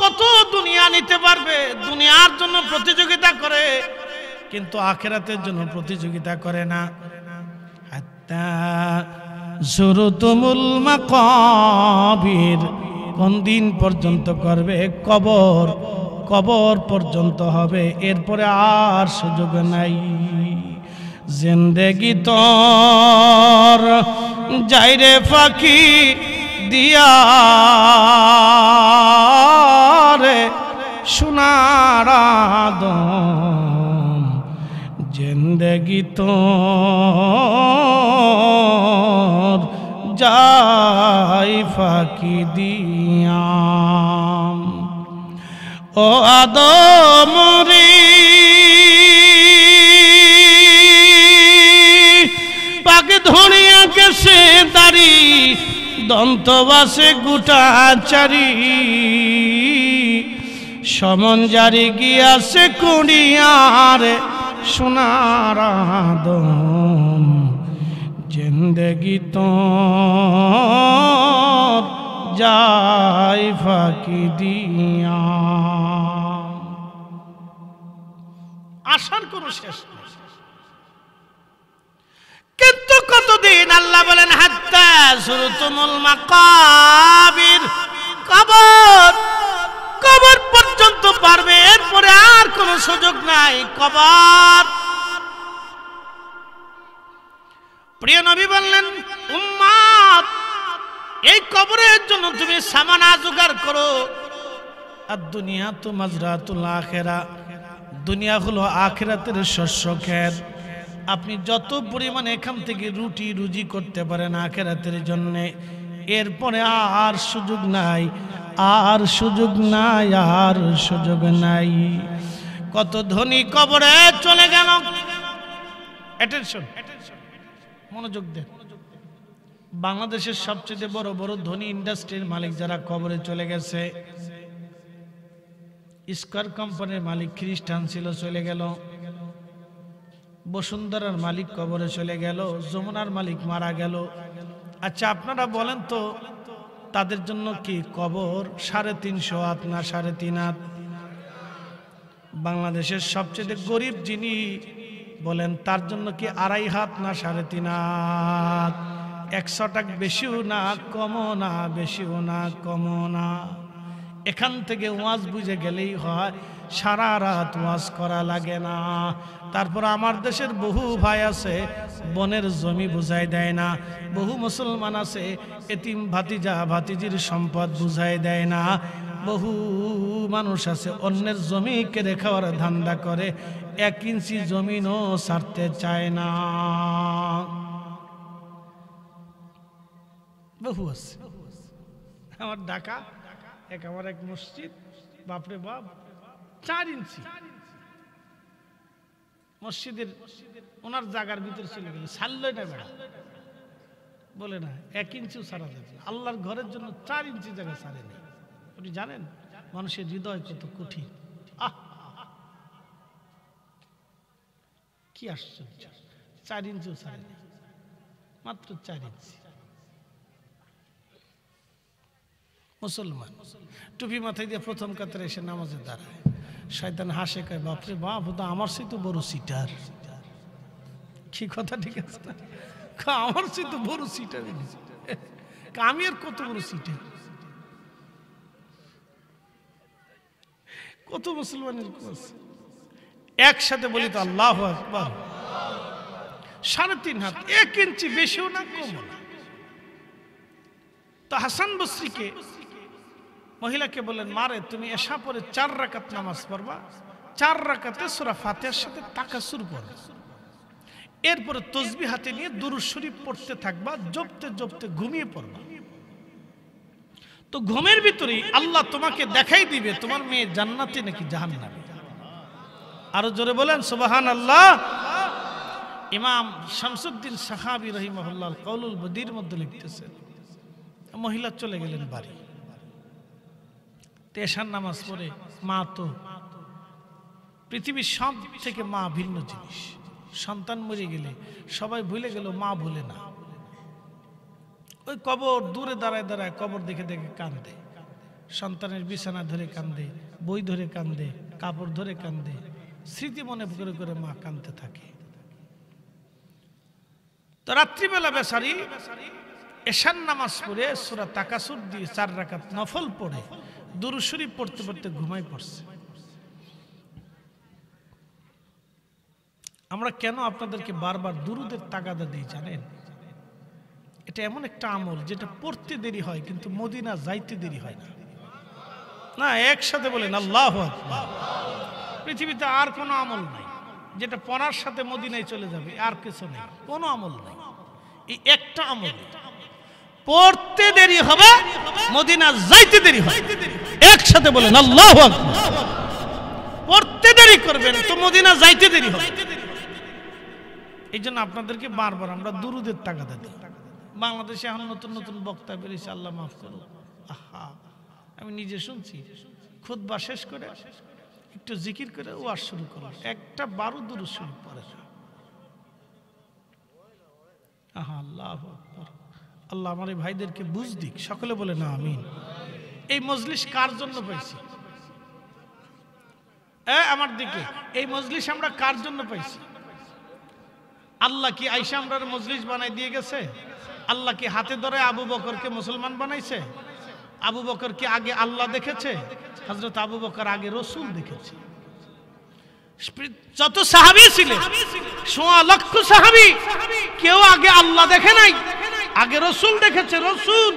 কত দুনিয়া নিতে পারবে দুনিয়ার জন্য প্রতিযোগিতা করে কিন্তু আখিরাতের জন্য প্রতিযোগিতা করে না হাত্তা যুরতুমুল মাকাবির কোন দিন পর্যন্ত করবে কবর পর্যন্ত হবে এরপরে আর সুযোগ নাই জিন্দেগি তোর যাইরে ফাঁকি দিয়া রে সোনার আদম জিন্দেগি তোর যাই ফাঁকি দিয়া ও আদম রে পাক ধরিয়া গেছে দাড়ি দন্তবাসে গুটাচারি সমন জারি গিয়াছে কুড়িয়ার সোনার আদম জিন্দেগি তোর যাই ফাঁকি দিয়া আশার কোনো শেষ নেই কিন্তু কতদিন আল্লাহ বলেন হাত্তা যুরতুমুল মাকাবির কবর পর্যন্ত পারবে এরপরে আর কোনো সুযোগ নাই কবর প্রিয় নবী বললেন উম্মত এই কবরের জন্য তুমি সামানা জোগাড় করো আর দুনিয়া তো মাজরাতুল আখিরা দুনিয়া হলো আখিরাতের শস্য ক্ষেত আপনি যত পরিমাণে এখান থেকে রুটি রুজি করতে পারেন আখিরাতের জন্য এরপরে আর সুযোগ নাই আর সুযোগ নাই আর সুযোগ নাই কত ধনী কবরে চলে গেল অ্যাটেনশন মনোযোগ দেন বাংলাদেশের সবচেয়ে বড় বড় ধনী ইন্ডাস্ট্রির মালিক যারা কবরে চলে গেছে স্কয়ার কোম্পানির মালিক খ্রিস্টান ছিল, চলে গেল। বসুন্ধরার মালিক কবরে চলে গেল। যমুনার মালিক মারা গেল। আচ্ছা আপনারা বলেন তো তাদের জন্য কি কবর 3.5 হাত না 3.5 হাত? বাংলাদেশের সবচেয়ে গরিব যিনি বলেন তার জন্য কি 2.5 হাত না 3.5 হাত? 100 টাকা বেশিও না কমও না, বেশিও না কমও না। এখান থেকে ওয়াজ বুঝে গেলেই হয়, সারা রাত ওয়াজ করা লাগে না। তারপর আমার দেশের বহু ভাই আছে বনের জমি বুঝাই দেয় না, বহু মুসলমান আছে এতিম ভাতিজা ভাতিজির সম্পদ বুঝাই দেয় না, বহু মানুষ আছে অন্যের জমি কেড়ে খাওয়ার ধান্দা করে, 1 ইঞ্চি জমিনও ছাড়তে চায় না। বহু আছে। আমার ঢাকা আমার এক মসজিদ, বাপরে বাপ 4 ইঞ্চি মসজিদের ওনার জায়গার ভিতরে চলে গেল, ছাড়লই না বেড়া, বলে না 1 ইঞ্চিও ছাড়া যাবে। আল্লাহর ঘরের জন্য 4 ইঞ্চি জায়গা ছাড়েনি। আপনি জানেন মানুষের হৃদয় কত কঠিন। কি আশ্চর্য, 4 ইঞ্চিও ছাড়েনি, মাত্র 4 ইঞ্চি। মুসলমান টুপি মাথায় দিয়ে প্রথম কাতারে এসে নামাজে দাঁড়ায়, শয়তান হাসে, কয় বাপরে বাপ, ও তো আমার চেয়ে তো বড় সিটার। কি কথা ঠিক আছে না? আমার চেয়ে তো বড় সিটার, আমি আর কত বড় সিটার। কত মুসলমানের একসাথে বলি তো আল্লাহু আকবার। 3.5 হাত, 1 ইঞ্চি বেশিও না কমও না। তো হাসান বসরিকে মহিলাকে বললেন, মারে তুমি এশা পরে 4 রাকাত নামাজ পড়বা, 4 রাকাতে সূরা ফাতিহার সাথে তাকাসুর পড়বা, এরপরে তাসবিহ হাতে নিয়ে দুরূদ শরীফ পড়তে থাকবা, জপতে জপতে ঘুমিয়ে পড়বা। তো ঘুমের ভিতরেই আল্লাহ তোমাকে দেখাই দিবে তোমার মেয়ে জান্নাতে নাকি জাহান্নামে। আরো জোরে বলেন সুবহানাল্লাহ। ইমাম শামসুদ্দিন সাহাবী রাহিমাহুল্লাহ কাউলুল বদীর মধ্যে লিখতেছেন, মহিলা চলে গেলেন বাড়ি, এশার নামাজ পড়ে, মা তো পৃথিবীর সব থেকে মা ভিন্ন জিনিস। সন্তান মরে গেলে সবাই ভুলে গেল, মা ভুলে না। ওই কবর দূরে দাঁড়ায় দাঁড়ায় কবর দেখে দেখে কান্দে, সন্তানের বিছানা ধরে কান্দে, বই ধরে কান্দে, কাপড় ধরে কান্দে, স্মৃতি মনে করে করে মা কান্দতে থাকে। তো রাত্রিবেলা বেচারি এশার নামাজ পড়ে সূরা তাকাসুর দিয়ে 4 রাকাত নফল পড়ে দুরূদ শরীফ পড়তে পড়তে ঘুমাই পড়ছে। আমরা কেন আপনাদেরকে বারবার দুরুদের তাগাদা দিই জানেন? এটা এমন একটা আমল যেটা পড়তে দেরি হয় কিন্তু মদিনা যাইতে দেরি হয় না। না, একসাথে বলেন আল্লাহু আকবার। পৃথিবীতে আর কোনো আমল নাই যেটা পড়ার সাথে মদিনায় চলে যাবে, আর কিছু নেই, কোনো আমল নাই। এই একটা আমল, পড়তে দেরি হবে, মদিনা যাইতে দেরি হবে। একসাথে বলেন আল্লাহু আকবার। পড়তে দেরি করবেন তো মদিনা যাইতে দেরি হবে। এই জন্য আপনাদেরকে বারবার আমরা দুরুদের তাগাদা দিই। বাংলাদেশে এখন নতুন নতুন বক্তা বেরিয়েছে, আল্লাহ মাফ করুন। আহা, আমি নিজে শুনছি, খুতবা শেষ করে একটু জিকির করে ওয়াজ শুরু করো, 1টা 12 দুরূদ শরীফ পড়ে। আহা, আল্লাহু আকবার। আল্লাহ আমার এই ভাইদেরকে বুঝ দিক, সকলে বলে না আমিন। এই মজলিস কার জন্য পাইছি? আমার দিকে এই মজলিস আমরা কার জন্য পাইছি? আল্লাহ কি আইসা আমরা মজলিস বানাই দিয়ে গেছে? আল্লাহ কি হাতে ধরে আবু বকরকে মুসলমান বানাইছে? আবু বকর কি আগে আল্লাহ দেখেছে? হযরত আবু বকর আগে রাসূল দেখেছে। যত সাহাবী ছিলেন, 1.5 লক্ষ সাহাবী, কেউ আগে আল্লাহ দেখে নাই, আগে রাসূল দেখেছে। রাসূল,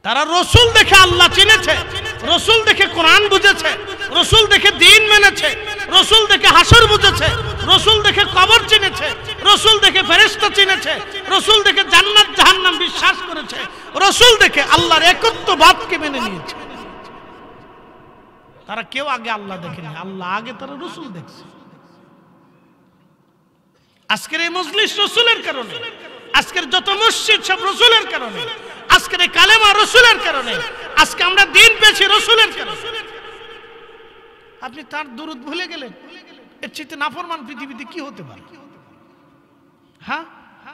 তারা রাসূল দেখে আল্লাহ চিনেছে, রাসূল দেখে কোরআন বুঝেছে, রাসূল দেখে দ্বীন মেনেছে, রাসূল দেখে হাসর বুঝেছে, রাসূল দেখে কবর চিনেছে, রাসূল দেখে ফেরেশতা চিনেছে, রাসূল দেখে জান্নাত জাহান্নাম বিশ্বাস করেছে, রাসূল দেখে আল্লাহর একত্ববাদকে মেনে নিয়েছে। তারা কেউ আগে আল্লাহ দেখেনি, আল্লাহ আগে তারা রাসূল দেখছে। আজকের এই মজলিস রাসূলের কারণে, আজকের যত মসজিদ সব রাসূলের কারণে, আজকের এই কালেমা রাসূলের কারণে, আজকে আমরা দিন পেয়েছি রসুলের কারণে। আপনি তার দুরূদ ভুলে গেলেন, এর চেয়ে নাফরমান পৃথিবীতে কি হতে পারে? হ্যাঁ,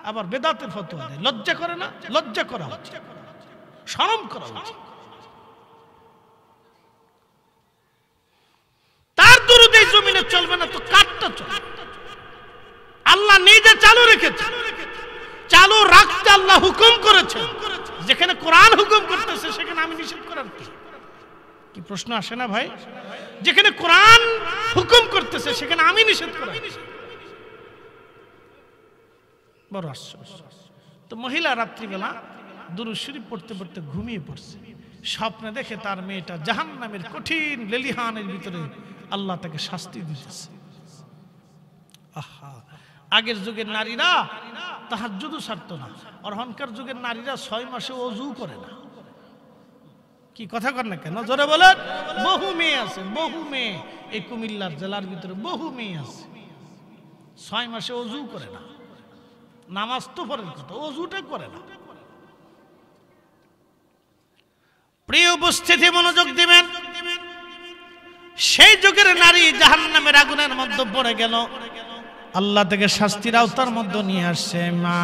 আবার বেদাতের ফতোয়া দেয়। লজ্জা করে না? লজ্জা করা উচিত, শরম করা উচিত। তার দুরূদ এই জমিনে চলবে না তো কারটা চলবে? আল্লাহ নিজে চালু রেখেছে, চালু রাখতে আল্লাহ হুকুম করেছে। যেখানে কোরআন হুকুম করতেছে সেখানে আমি নিষেধ করার কি প্রশ্ন আসে না ভাই? যেখানে কোরআন হুকুম করতেছে সেখানে আমি নিষেধ করা বড় আশ্চর্য। তো মহিলা রাত্রিবেলা দুরূদ শরীফ পড়তে পড়তে ঘুমিয়ে পড়ছে। স্বপ্নে দেখে তার মেয়েটা জাহান্নামের কঠিন লেলিহানের ভিতরে আল্লাহ তাকে শাস্তি দিতেছে। আহা, আগের যুগের নারীরা তাহাজ্জুদও ছাড়তো না, আর এখনকার যুগের নারীরা 6 মাসে ওযু করে না। কি কথা কর না কেন? জোরে বলেন। বহু মেয়ে আছে, বহু মেয়ে এই কুমিল্লার জেলার ভিতরে বহু মেয়ে আছে 6 মাসে ওযু করে না। নামাজ তো পড়েন কথা, ওযুটা করে না। প্রিয় উপস্থিতি, মনোযোগ দিবেন। সেই যুগের নারী জাহান্নামের আগুনের মধ্যে পড়ে গেল, আল্লাহ থেকে শাস্তির আওতার মধ্যে নিয়ে আসছে। মা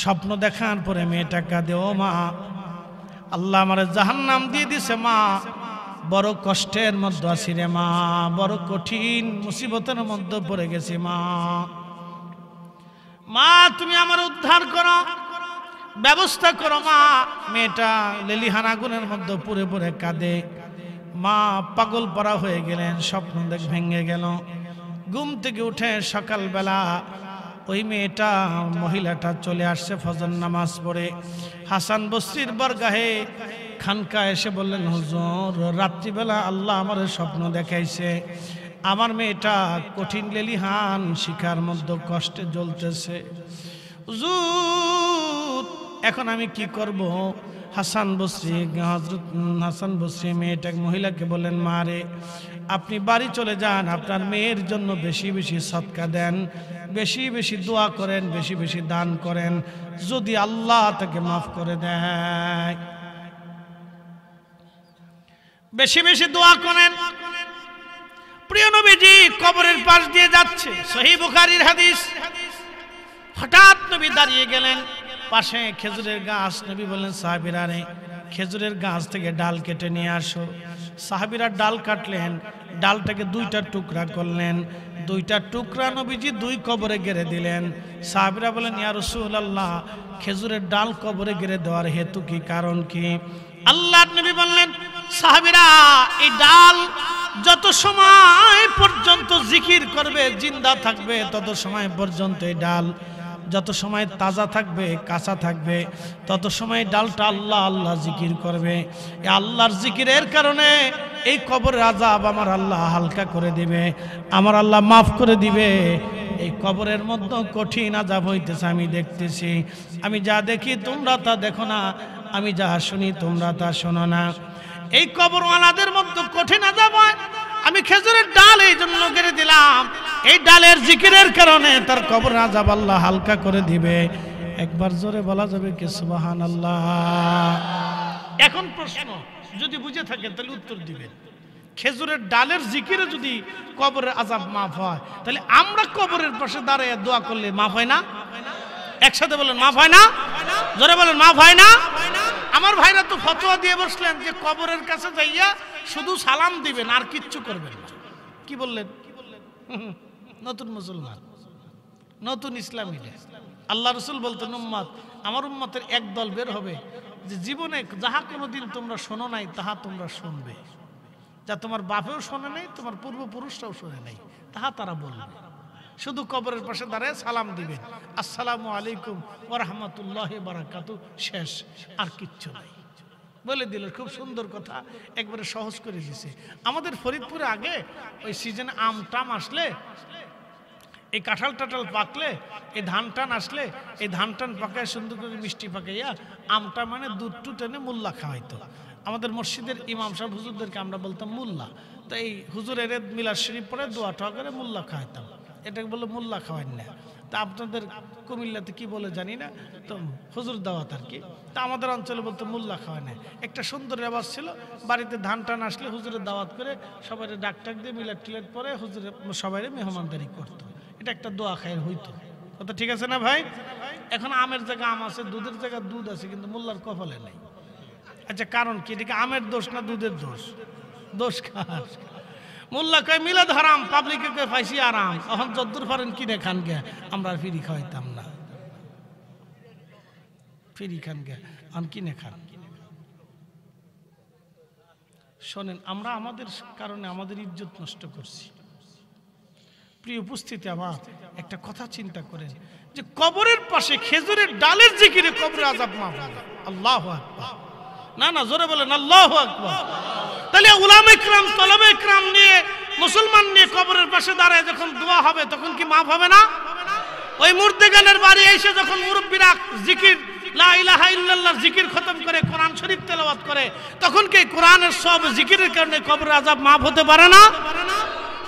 স্বপ্ন দেখার পরে মেয়েটা কাঁদে, ও মা, আল্লাহ আমার জাহান্নাম দিয়ে দিছে মা, বড় কষ্টের মধ্যে আছি রে মা, বড় কঠিন মুসিবতের মধ্যে পড়ে গেছি মা, মা তুমি আমার উদ্ধার করো, ব্যবস্থা করো মা। মেয়েটা লেলিহান আগুনের মধ্যে পুরে পুরে কাঁদে। মা পাগল পরা হয়ে গেলেন, স্বপ্ন দেখ ভেঙে গেল। ঘুম থেকে উঠে সকালবেলা ওই মেয়েটা, মহিলাটা চলে আসছে ফজর নামাজ পড়ে। হাসান বসরির বরগাহে খানকা এসে বললেন, হুজুর রাত্রিবেলা আল্লাহ আমার স্বপ্ন দেখাইছে, আমার মেয়েটা কঠিন লেলিহান শিখার মধ্যে কষ্টে জ্বলতেছে। হুজুর এখন আমি কি করব? হাসান বসরি, হযরত হাসান বসরি মেয়েটা মহিলাকে বলেন, মা রে, আপনি বাড়ি চলে যান, আপনার মেয়ের জন্য বেশি বেশি সদকা দেন, বেশি বেশি দোয়া করেন, বেশি বেশি দান করেন, যদি আল্লাহ তাকে মাফ করে দেয়। বেশি বেশি দোয়া করেন। প্রিয় নবীজি কবরের পাশ দিয়ে যাচ্ছে, সহিহ বুখারীর হাদিস। হঠাৎ নবী দাঁড়িয়ে গেলেন, পাশে খেজুরের গাছ। নবী বললেন, সাহাবীরা রে, খেজুরের গাছ থেকে ডাল কেটে নিয়ে আসো। সাহাবীরা ডাল কাটলেন, ডালটাকে 2টা টুকরা করলেন। 2টা টুকরা নবীজি 2 কবরে গেড়ে দিলেন। সাহাবীরা বলেন, ইয়া রাসূলুল্লাহ, খেজুরের ডাল কবরে গেড়ে দেওয়ার হেতু কি, কারণ কি? আল্লাহর নবী বললেন, সাহাবীরা এই ডাল যত সময় পর্যন্ত জিকির করবে, জিন্দা থাকবে, তত সময় পর্যন্ত এই ডাল যত সময় তাজা থাকবে, কাঁচা থাকবে, তত সময় ডালটা আল্লাহ আল্লাহ জিকির করবে। এই আল্লাহর জিকিরের কারণে এই কবরের আযাব আমার আল্লাহ হালকা করে দিবে, আমার আল্লাহ মাফ করে দিবে। এই কবরের মধ্যে কঠিন আযাব হইতেছে, আমি দেখতেছি। আমি যা দেখি তোমরা তা দেখো না, আমি যা শুনি তোমরা তা শোনো না। এই কবরওয়ালাদের মধ্যে কঠিন আযাব হয়। আমি খেজুরের ডাল এই জন্য গেড়ে দিলাম, এই ডালের জিকিরের কারণে তার কবর আযাব আল্লাহ হালকা করে দিবে। একবার জোরে বলা যাবে কি সুবহানাল্লাহ? এখন প্রশ্ন, যদি বুঝে থাকেন তাহলে উত্তর দিবেন। খেজুরের ডালের জিকিরে যদি কবরের আযাব মাফ হয়, তাহলে আমরা কবরের পাশে দাঁড়িয়ে দোয়া করলে মাফ হয় না? একসাথে বলেন, মাফ হয় না? জোরে বলেন, মাফ হয় না? আমার ভাইরা তো ফতোয়া দিয়ে বসলেন যে কবরের কাছে যাইয়া শুধু সালাম দিবেন, আর কিচ্ছু করবেন না। কি বললেন? নতুন মুসলমান, নতুন ইসলামী। আল্লাহ রাসূল বলতেন, উম্মত, আমার উম্মতের এক দল বের হবে যে জীবনে যাহা কোনোদিন তোমরা শোনো নাই তাহা তোমরা শুনবে, যা তোমার বাপেও শোনে নাই, তোমার পূর্বপুরুষরাও শোনে নাই, তাহা তারা বলবে। শুধু কবরের পাশে দাঁড়ায় সালাম দিবেন, আসসালামু আলাইকুম ওয়া রাহমাতুল্লাহি ওয়া বারাকাতুহু, শেষ, আর কিচ্ছু নাই। বলে দিল, খুব সুন্দর কথা, একবারে সহজ করে দিছে। আমাদের ফরিদপুরে আগে ওই সিজনে আম টাম আসলে, এই কাঁঠাল টাঠাল পাকলে, এই ধান টান আসলে, এই ধান টান পাকায় সুন্দর করে মিষ্টি পাকাইয়া আমটা মানে দুধ টুধ এনে মুল্লা খাওয়াইতো। আমাদের মসজিদের ইমাম সাহেব হুজুরদেরকে আমরা বলতাম মুল্লা। তো এই হুজুরের মিলাদ শরীফ পরে দোয়া টোয়া করে মুল্লা খাওয়াইতাম, এটাকে বললো মুল্লা খাওয়াই না। তা আপনাদের কুমিল্লাতে কি বলে জানি না, তো হুজুর দাওয়াত আর কি। তা আমাদের অঞ্চলে বলতো মোল্লা খাওয়া নেয়। একটা সুন্দর রেওয়াজ ছিল, বাড়িতে ধান টান আসলে হুজুরের দাওয়াত করে সবাই ডাক টাক দিয়ে মিলাদ টিলাদ পরে হুজুরের সবাই মেহমানদারি করতো। এটা একটা দোয়া খায়ের হইতো। কথা ঠিক আছে না ভাই? এখন আমের জায়গা আম আছে, দুধের জায়গা দুধ আছে, কিন্তু মোল্লার কপালে নাই। আচ্ছা কারণ কি? এদিকে আমের দোষ না দুধের দোষ? দোষ কার? মোল্লা কয় মিলাদ হারাম, পাবলিকে কয় ফাইসি আরাম। এখন যদ্দুর পারেন কিনে খান গে, আমরা ফিরি খাওয়াইতাম না। ফিরি খান গে, এখন কিনে খান। শোনেন, আমরা আমাদের কারণে আমাদের ইজ্জত নষ্ট করছি। প্রিয় উপস্থিতি, আমার একটা কথা চিন্তা করেন যে কবরের পাশে খেজুরের ডালের জিকিরে কবরের আযাব মাফ হবে। আল্লাহু আকবার। না না, জোরে বলেন আল্লাহু আকবার। তাহলে উলামা ইকরাম, তলাবে ইকরাম নিয়ে, মুসলমান নিয়ে কবরের পাশে দাঁড়ায় যখন দোয়া হবে তখন কি মাফ হবে না? ওই মুর্দেগানের বাড়ি এসে যখন মুরব্বীরা জিকির লা ইলাহা ইল্লাল্লাহ জিকির খতম করে, কোরআন শরীফ তেলাওয়াত করে, তখন কি কোরআনের সব জিকিরের কারণে কবরের আযাব মাফ হতে পারে না?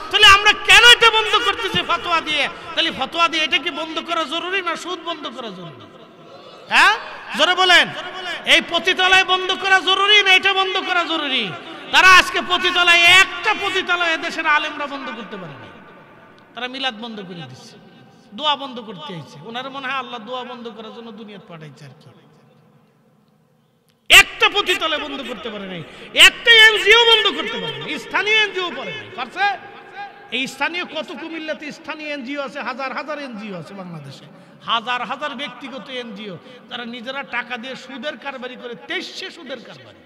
তাহলে আমরা কেন এটা বন্ধ করতেছি ফতোয়া দিয়ে? তাহলে ফতোয়া দিয়ে এটা কি বন্ধ করা জরুরি না সুদ বন্ধ করা জরুরি? হ্যাঁ, জোরে বলেন। এই পতিতালয় বন্ধ করা জরুরি না এটা বন্ধ করা জরুরি? তারা আজকে পতিতালয়, একটা পতিতালয় দেশের আলেমরা বন্ধ করতে পারে না। তারা মিলাদ বন্ধ করে দিচ্ছে, দোয়া বন্ধ করতে চাইছে। ওনারা মনে হয় আল্লাহ দোয়া বন্ধ করার জন্য দুনিয়াতে পাঠাইছে আর কি। একটা পতিতালয় বন্ধ করতে পারে নাই, একটা এনজিও বন্ধ করতে পারে নাই, স্থানীয় এনজিও পারে নাই। পারছে? এই স্থানীয় কত কুমিল্লাতে স্থানীয় এনজিও আছে, হাজার হাজার এনজিও আছে বাংলাদেশে, হাজার হাজার ব্যক্তিগত এনজিও। তারা নিজেরা টাকা দিয়ে সুদের কারবারি করে, 2300 সুদের কারবারি।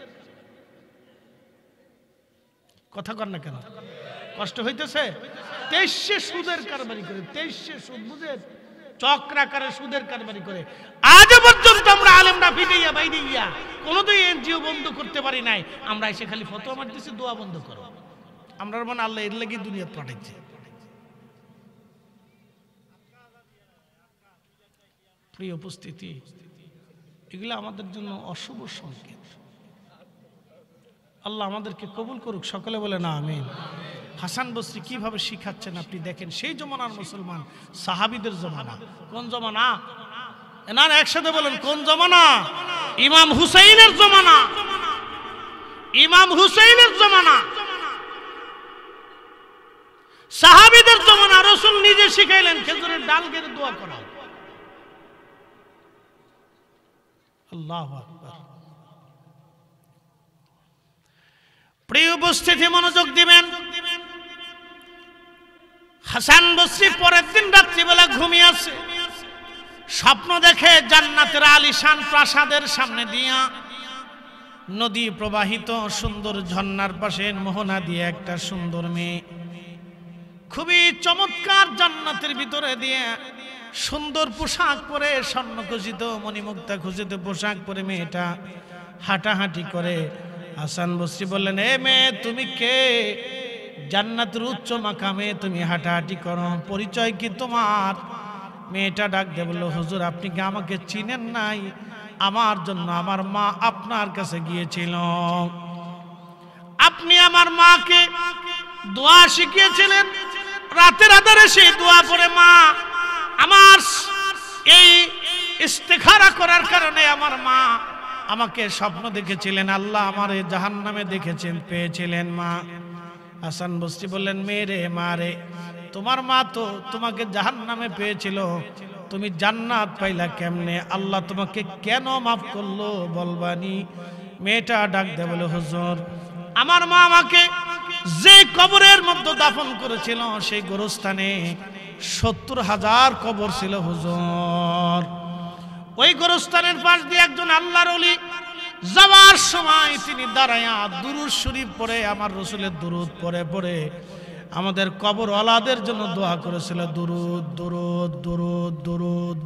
কথা কর না কেন? কষ্ট হইতেছে? 2300 সুদের কারবারি করে, 2300 সুদ, বুঝেন? চক্রাকারে সুদের কারবারি করে। আজ পর্যন্ত আমরা আলেমরা ভিড়িয়া বাইরে গিয়া কোনোদিন এনজিও বন্ধ করতে পারি নাই। আমরা এসে খালি ফতোয়া মারতেছি দোয়া বন্ধ করো। আমরা মনে আল্লাহ এর লাগি দুনিয়াতে পাঠাইছে। প্রিয় উপস্থিতি, এগুলো আমাদের জন্য অশুভ সংকেত। আল্লাহ আমাদেরকে কবুল করুক, সকলে বলে না আমিন। হাসান বসরি কিভাবে শিখাচ্ছেন আপনি দেখেন। সেই জমানার মুসলমান, সাহাবীদের জমানা। কোন জমানা? না একসাথে বলেন, কোন জমানা? ইমাম হুসাইনের জমানা। ইমাম হুসাইনের জমানা, সাহাবীদের জমানা। রাসূল নিজে শিখাইলেন খেজুরের ডাল গেড়ে দোয়া করা। আল্লাহু আকবার। প্রিয় উপস্থিতি, মনোযোগ দিবেন। হাসান বসরি পরের দিন রাত্রিবেলা ঘুমিয়ে আছে, স্বপ্ন দেখে জান্নাতের আলিশান প্রাসাদের সামনে দিয়া নদী প্রবাহিত, সুন্দর ঝর্ণার পাশে মোহনা দিয়ে একটা সুন্দর মেয়ে, খুবই চমৎকার, জান্নাতের ভিতরে দিয়ে সুন্দর পোশাক পরে, স্বর্ণখচিত মণিমুক্তা খচিত পোশাক পরে মেয়েটা হাঁটাহাঁটি করে। হাসান বসরি বললেন, এ মেয়ে তুমি কে? জান্নাতের উচ্চ মাকামে তুমি হাঁটাহাঁটি করো, পরিচয় কি তোমার? মেয়েটা ডাক দিয়ে বলল, হুজুর আপনি কি আমাকে চিনেন নাই? আমার জন্য আমার মা আপনার কাছে গিয়েছিল, আপনি আমার মাকে দোয়া শিখিয়েছিলেন। রাতের আধারে সেই দোয়া পড়ে মা আমার এই ইস্তেখারা করার কারণে আমার মা আমাকে স্বপ্ন দেখেছিলেন, আল্লাহ আমারে জাহান্নামে দেখেছেন, পেয়েছিলেন মা। হাসান বসরি বললেন, মেরে মারে, তোমার মা তো তোমাকে জাহান্নামে পেয়েছিল, তুমি জান্নাত পাইলা কেমনে? আল্লাহ তোমাকে কেন মাফ করলো বলবানি? মেয়েটা ডাক দে বলে, হুজুর আমার মা আমাকে যে কবরের মধ্যে দাফন করেছিল সেই গোরস্থানে 70,000 কবর ছিল হুজুর। ওই গোরস্থানের পাশ দিয়ে একজন আল্লাহর ওলি যাওয়ার সময় তিনি দাঁড়ায়া দুরূদ শরীফ পড়ে, আমার রাসূলের দুরূদ পড়ে পড়ে আমাদের কবর ওয়ালাদের জন্য দোয়া করেছিল, দুরূদ দুরূদ দুরূদ দুরূদ।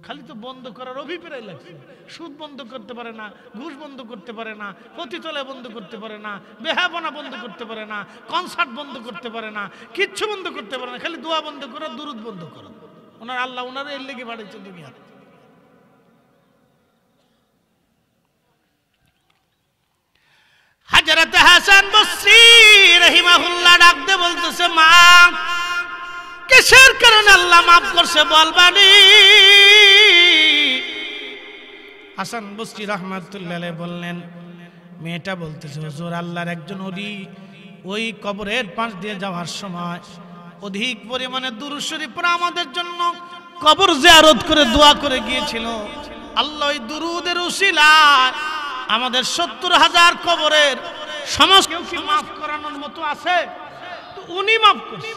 খালি তো বন্ধ করার অভিপ্রায় লাগছে। সুদ বন্ধ করতে পারে না, ঘুষ বন্ধ করতে পারে না, পতিতালয় বন্ধ করতে পারে না, বেহাপনা বন্ধ করতে পারে না, কনসার্ট বন্ধ করতে পারে না, কিচ্ছু বন্ধ করতে পারে না, খালি দোয়া বন্ধ করো, দুরূদ বন্ধ করো। ওনার আল্লাহ ওনার এর লেগে বাড়াইছে দুনিয়াতে। হযরত হাসান বসরি রাহিমাহুল্লাহ ডাকতে বলতেছে, মা কিসের কারণে আল্লাহ মাফ করছে বলবানি? হাসান বসরি রাহমাতুল্লাহ আলাইহি বললেন, মেয়েটা বলতেছে হুজুর আল্লাহর একজন ওলি ওই কবরের পাশ দিয়ে যাওয়ার সময় অধিক পরিমাণে দুরূদ শরীফ পড়ে আমাদের জন্য কবর জিয়ারত করে দোয়া করে গিয়েছিল। আল্লাহ ওই দুরূদের উসিলায় আমাদের ৭০,০০০ কবরের সমস্ত কি মাফ করানোর মতো আছে? তো উনি মাফ করছে।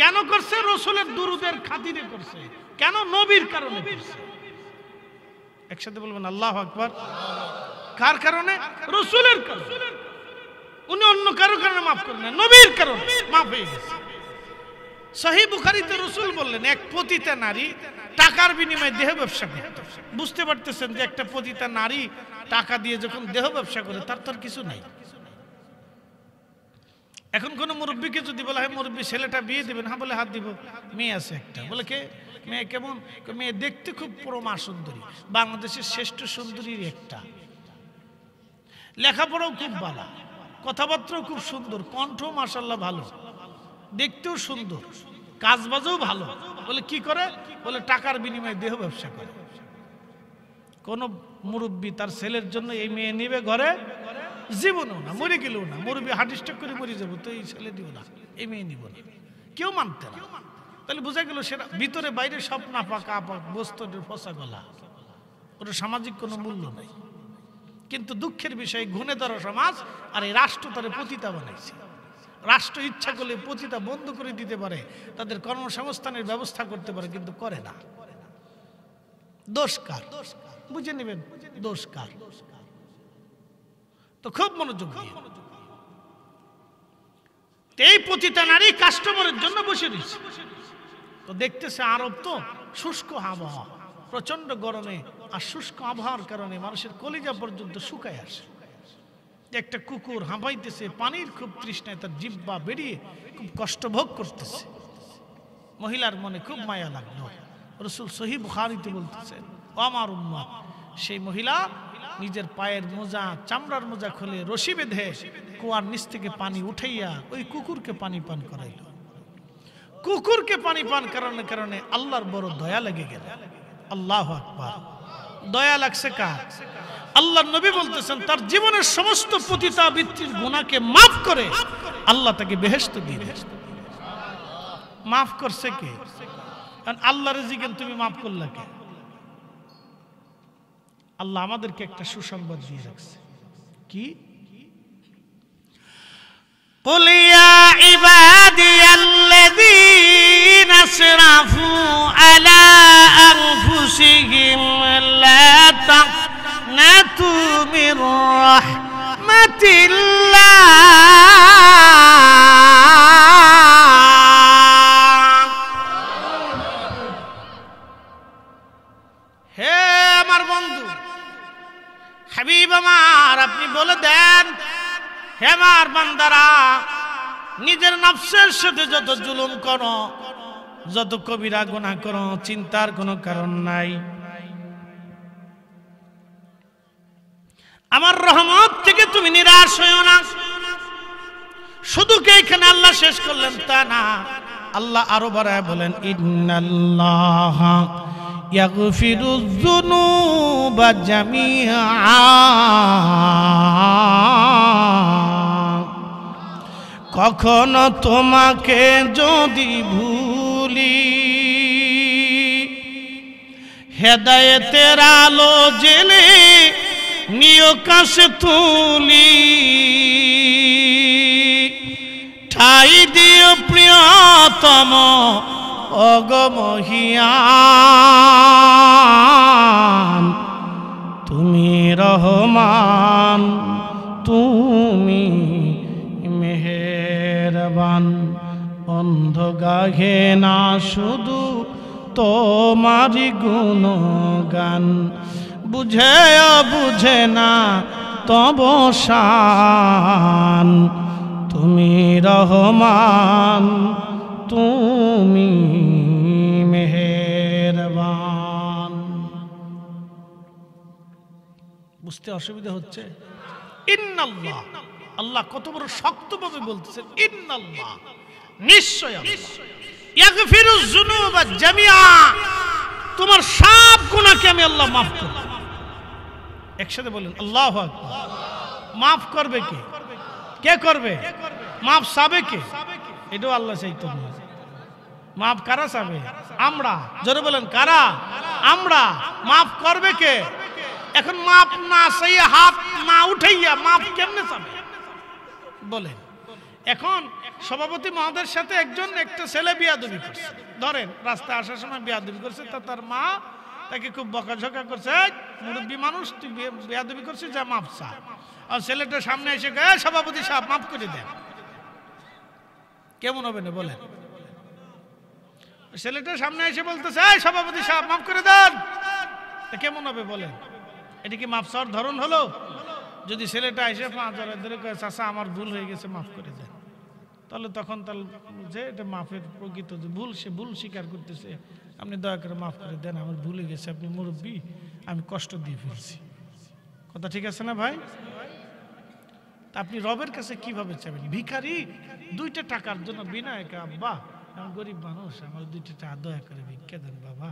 কেন করছে? রাসূলের দুরূদের খাতিরে করছে। কেন? নবীর কারণে করছে। একসাথে বলবেন আল্লাহু আকবার। কার কারণে? রাসূলের কারণে। উনি অন্য কারো কারণে মাফ করেন না, নবীর কারণে মাফ হয়ে গেছে। সহিহ বুখারীতে রাসূল বললেন, এক পতিতা নারী টাকার বিনিময়ে দেহ ব্যবসা করত। বুঝতে পারতেছেন যে একটা পতিতা নারী টাকা দিয়ে যখন দেহ ব্যবসা করে তার তো কিছু নাই। এখন কোন মুরব্বীকে যদি বলা হয় মুরব্বী ছেলেটা বিয়ে দিবেন, হ্যাঁ বলে হাত দিব। মেয়ে আছে একটা, বলে কে? মেয়ে কেমন? মেয়ে দেখতে খুব পরমা সুন্দরী, বাংলাদেশের শ্রেষ্ঠ সুন্দরীর একটা, লেখাপড়াও খুব ভালো, কথাবার্তাও খুব সুন্দর, কণ্ঠ মাশাআল্লাহ ভালো, দেখতেও সুন্দর, কাজবাজও ভালো। বলে কি করে? বলে টাকার বিনিময়ে দেহ ব্যবসা করে। কোন মুরব্বী তার ছেলের জন্য এই মেয়ে নিবে ঘরে? জীবনও না, মরে গেলেও না। মুরব্বী হার্ট স্ট্রোক করে মরে যাবো, তো এই ছেলে দিব না, এই মেয়ে নিব না, কেউ মানতে না। তাহলে বোঝা গেল সেটা ভিতরে বাইরে সব নাপাক আপাক বস্তুর ফসা গলা, ওটা সামাজিক কোনো মূল্য নাই। কিন্তু দুঃখের বিষয় ঘুণে ধরা সমাজ আর এই রাষ্ট্র তারে পতিতা বানাইছে। রাষ্ট্র ইচ্ছা করলে পতিতা বন্ধ করে দিতে পারে, তাদের কর্মসংস্থানের ব্যবস্থা করতে পারে, কিন্তু করে না। দোষ কার? বুঝে নেবেন দোষ কার। তো খুব মনোযোগ দিয়ে, এই পতিতা নারী কাস্টমারের জন্য বসে রয়েছে। তো দেখতেছে আরব তো শুষ্ক আবহাওয়া, প্রচন্ড গরমে আর শুষ্ক আবহাওয়ার কারণে মানুষের কলিজা পর্যন্ত শুকায় আসে। একটা কুকুর হাঁপাইতেছে, পানির খুব তৃষ্ণায় তার জিহ্বা বেরিয়ে খুব কষ্ট ভোগ করতেছে। মহিলার মনে খুব মায়া লাগলো। রাসূল সহিহ বুখারীতে বলতেছেন, ও আমার উম্মত, সেই মহিলা নিজের পায়ের মোজা, চামড়ার মোজা খুলে রশি বেঁধে কুয়ার নিচ থেকে পানি উঠাইয়া ওই কুকুরকে পানি পান করাইল। কুকুরকে পানি পান করানোর কারণে আল্লাহর বড় দয়া লেগে গেল। আল্লাহু আকবার। দয়া লাগছে কার? আল্লাহর নবী বলতেছেন তার জীবনের সমস্ত পতিতাবৃত্তির গুনাহকে মাফ করে আল্লাহ তাকে বেহেশত দিয়ে দেন। মাফ করছে কে? কারণ আল্লাহর জিজ্ঞেস তুমি মাফ করলা কে? আল্লাহ আমাদেরকে একটা সুসংবাদ দিয়ে রাখছে। কি? قل يا عبادي الذين اسرفوا على أنفسهم لا تقنطوا من رحمة الله। হে আমার বন্ধু, হাবিব আমার, আপনি বলে দেন, হে আমার বান্দারা, নিজের নফসের সাথে যত জুলুম করো, যত কবিরা গুনাহ করো, চিন্তার কোনো কারণ নাই। আমার রহমত থেকে তুমি নিরাশ হইও না। শুধু কি এখানে আল্লাহ শেষ করলেন তা না, আল্লাহ আরো বাড়ায় বলেন, ইন্নাল্লাহা ইয়াগফিরুয যুনুবা জামিআ। কখনো তোমাকে যদি ভুলি, হেদায়েতের আলো জেলে নিয় কাছে তুলি, ঠাই দিও প্রিয়তম অগমহিয়ান। তুমি রহমান, তুমি মেহেরবান। অন্ধ গাহে না শুধু তোমারি গুণগান, বুঝে বুঝে না তব শান। তুমি রহমান, তুমি মেহেরবান। বুঝতে অসুবিধা হচ্ছে? ইন্নাল্লাহ, আল্লাহ কত বড় শক্তভাবে বলতেছেন, ইন্নাল্লাহ, নিশ্চয় আল্লাহ, ইয়াগফিরুয যুনুবা জামিআ, তোমার সব গুনাহকে আমি আল্লাহ মাফ করব। একসাথে বলেন আল্লাহু আকবার। মাফ করবে কে? কে করবে? মাফ চাবে কে? এটাও আল্লাহ চাইতো না। মাফ কারা চাবে? আমরা। জোরে বলেন কারা? আমরা। মাফ করবে কে? এখন মাফ না চাইয়া, হাত না উঠাইয়া মাফ কেমনে চাবে বলেন? এখন সভাপতি মহোদয়ের সাথে একটা ছেলে বিয়াদবি করছে, ধরেন রাস্তায় আসার সময় বিয়াদবি করছে, তার মা তাকে খুব বকাঝকা করছে, মুরব্বী মানুষ তুই বিয়াদবি করছিস, যা মাফ চা। আর ছেলেটা সামনে এসে গায়ে সভাপতি সাহেব মাফ করে দেন, কেমন হবে না বলেন? ছেলেটা সামনে এসে বলতেছে এই সভাপতি সাহেব মাফ করে দেন, কেমন হবে বলেন? এটা কি মাফ চাওয়ার ধরন হলো? যদি ছেলেটা এসে 5,000 ধরে কয়ে চাচা আমার ভুল হয়ে গেছে মাফ করে দেন, তাহলে তখন যে এটা মাফের প্রকৃত যে ভুল, সে ভুল স্বীকার করতেছে, আপনি দয়া করে মাফ করে দেন, আমার ভুলে গেছে, আপনি মুরব্বী, আমি কষ্ট দিয়ে ফেলছি। কথা ঠিক আছে না ভাই? তা আপনি রবের কাছে কিভাবে চাবেন? ভিখারি 2টা টাকার জন্য বিনয় কে, আব্বা আমি গরিব মানুষ, আমার 2টা টাকা দয়া করে ভিক্ষা দেন বাবা।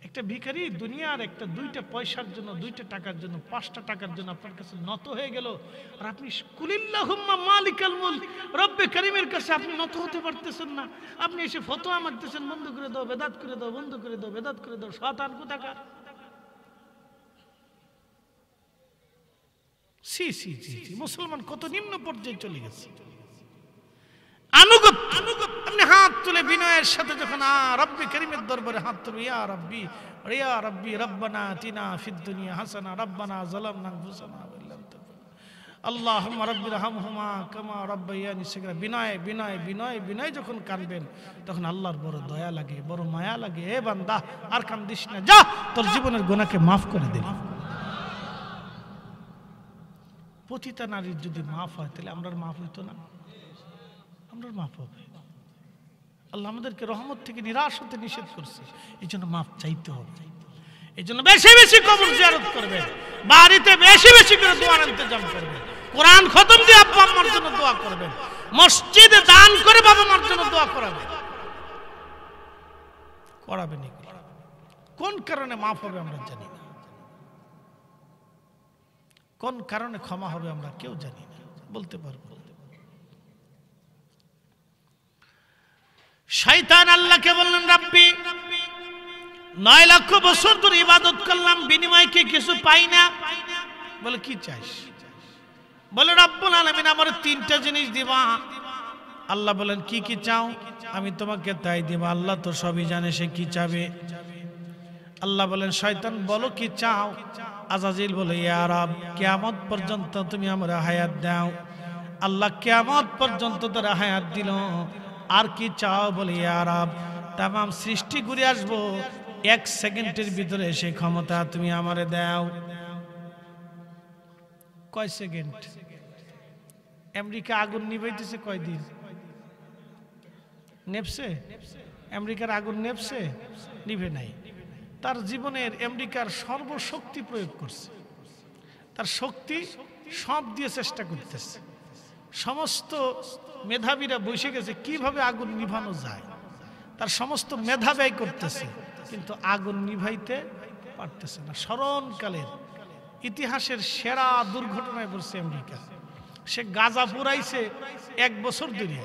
একটা ভিখারি দুনিয়ার 2টা পয়সার জন্য, 2টা টাকার জন্য, 5টা টাকার জন্য আপনার কাছে নত হয়ে গেল, আর আপনি কুলিল্লাহুম্মা মালিকাল মুলক, রব্বে কারীমের কাছে আপনি নত হতে পারতেছেন না। আপনি এসে ফতোয়া মারতেছেন, বন্ধ করে দাও, বেদাত করে দাও, বন্ধ করে দাও, বেদাত করে দাও, শয়তান কোথাকার। সি সি সি, মুসলমান কত নিম্ন পর্যায়ে চলে গেছে। আনুগত্য, আপনি হাত তুলে বিনয়ের সাথে যখন রব্বে কারীমের দরবারে হাত তুলবে, ইয়া রাব্বি রব্বানা আতিনা ফিদ দুনিয়া হাসানা রব্বানা যালামনা আনফুসানা ওয়া ইল্লাম তাগফির আল্লাহুম্মা রাব্বিরহামহুমা কামা রাব্বায়ানি সগীরা। বিনয় বিনয় বিনয় বিনয় যখন কাঁদবেন, তখন আল্লাহর বড় দয়া লাগে, বড় মায়া লাগে। এ বান্দা আর কান্দিস না, যা তোর জীবনের গুনাহকে মাফ করে দিন। পতিতা নারীর যদি মাফ হয়, তাহলে আমরার মাফ হইতো না? আমরার মাফ হবে। আল্লাহ আমাদেরকে রহমত থেকে নিরাশ হতে নিষেধ করছে, এই জন্য মাফ চাইতে হবে। এই জন্য বেশি বেশি কবর জিয়ারত করবেন, বাড়িতে বেশি বেশি করে দোয়ার ইন্তজাম করবেন, কোরআন খতম দিয়ে আব্বা আম্মার জন্য দোয়া করবেন, মসজিদে দান করে বাবা মার জন্য দোয়া করাবেন। করাবেন। কোন কারণে মাফ হবে আমরা জানি না, কোন কারণে ক্ষমা হবে আমরা কেউ জানি না, বলতে পারবো। শয়তান আল্লাহকে বললেন, রাব্বি 9 লক্ষ বছর ধরে ইবাদত করলাম, বিনিময়ে কি কিছু পাই না? বলে কি চাইস? বলে রব্বুল আলামিন আমার 3টা জিনিস দিবা। আল্লাহ বলেন কি কি চাও? আমি তোমাকে তাই দিব। আল্লাহ তো সবই জানে সে কি চাবে। আল্লাহ বলেন শয়তান বলো কি চাও? আজাজিল বলে ইয়া রব কিয়ামত পর্যন্ত তুমি আমরা হায়াত দাও। আল্লাহ কিয়ামত পর্যন্ত তারা হায়াত দিল। আর কি চাও? বলে ইয়া রব তামাম সৃষ্টি ঘুরে আসবো, 1 সেকেন্ডের ভিতরে সেই ক্ষমতা তুমি আমারে দাও। কয় সেকেন্ড? আমেরিকা আগুন নিভাইতেছে কয়দিন? নেপছে? আমেরিকার আগুন নেপছে? নিভে নাই। তার জীবনের আমেরিকার সর্বশক্তি প্রয়োগ করছে, তার শক্তি সব দিয়ে চেষ্টা করতেছে। সমস্ত মেধাবীরা বসে গেছে কিভাবে আগুন নিভানো যায়, তার সমস্ত মেধা ব্যয় করতেছে, কিন্তু আগুন নিভাইতে পারতেছে না। স্মরণকালের ইতিহাসের সেরা দুর্ঘটনায় পড়ছে আমেরিকা। সে গাজা পুরাইছে 1 বছর ধরে,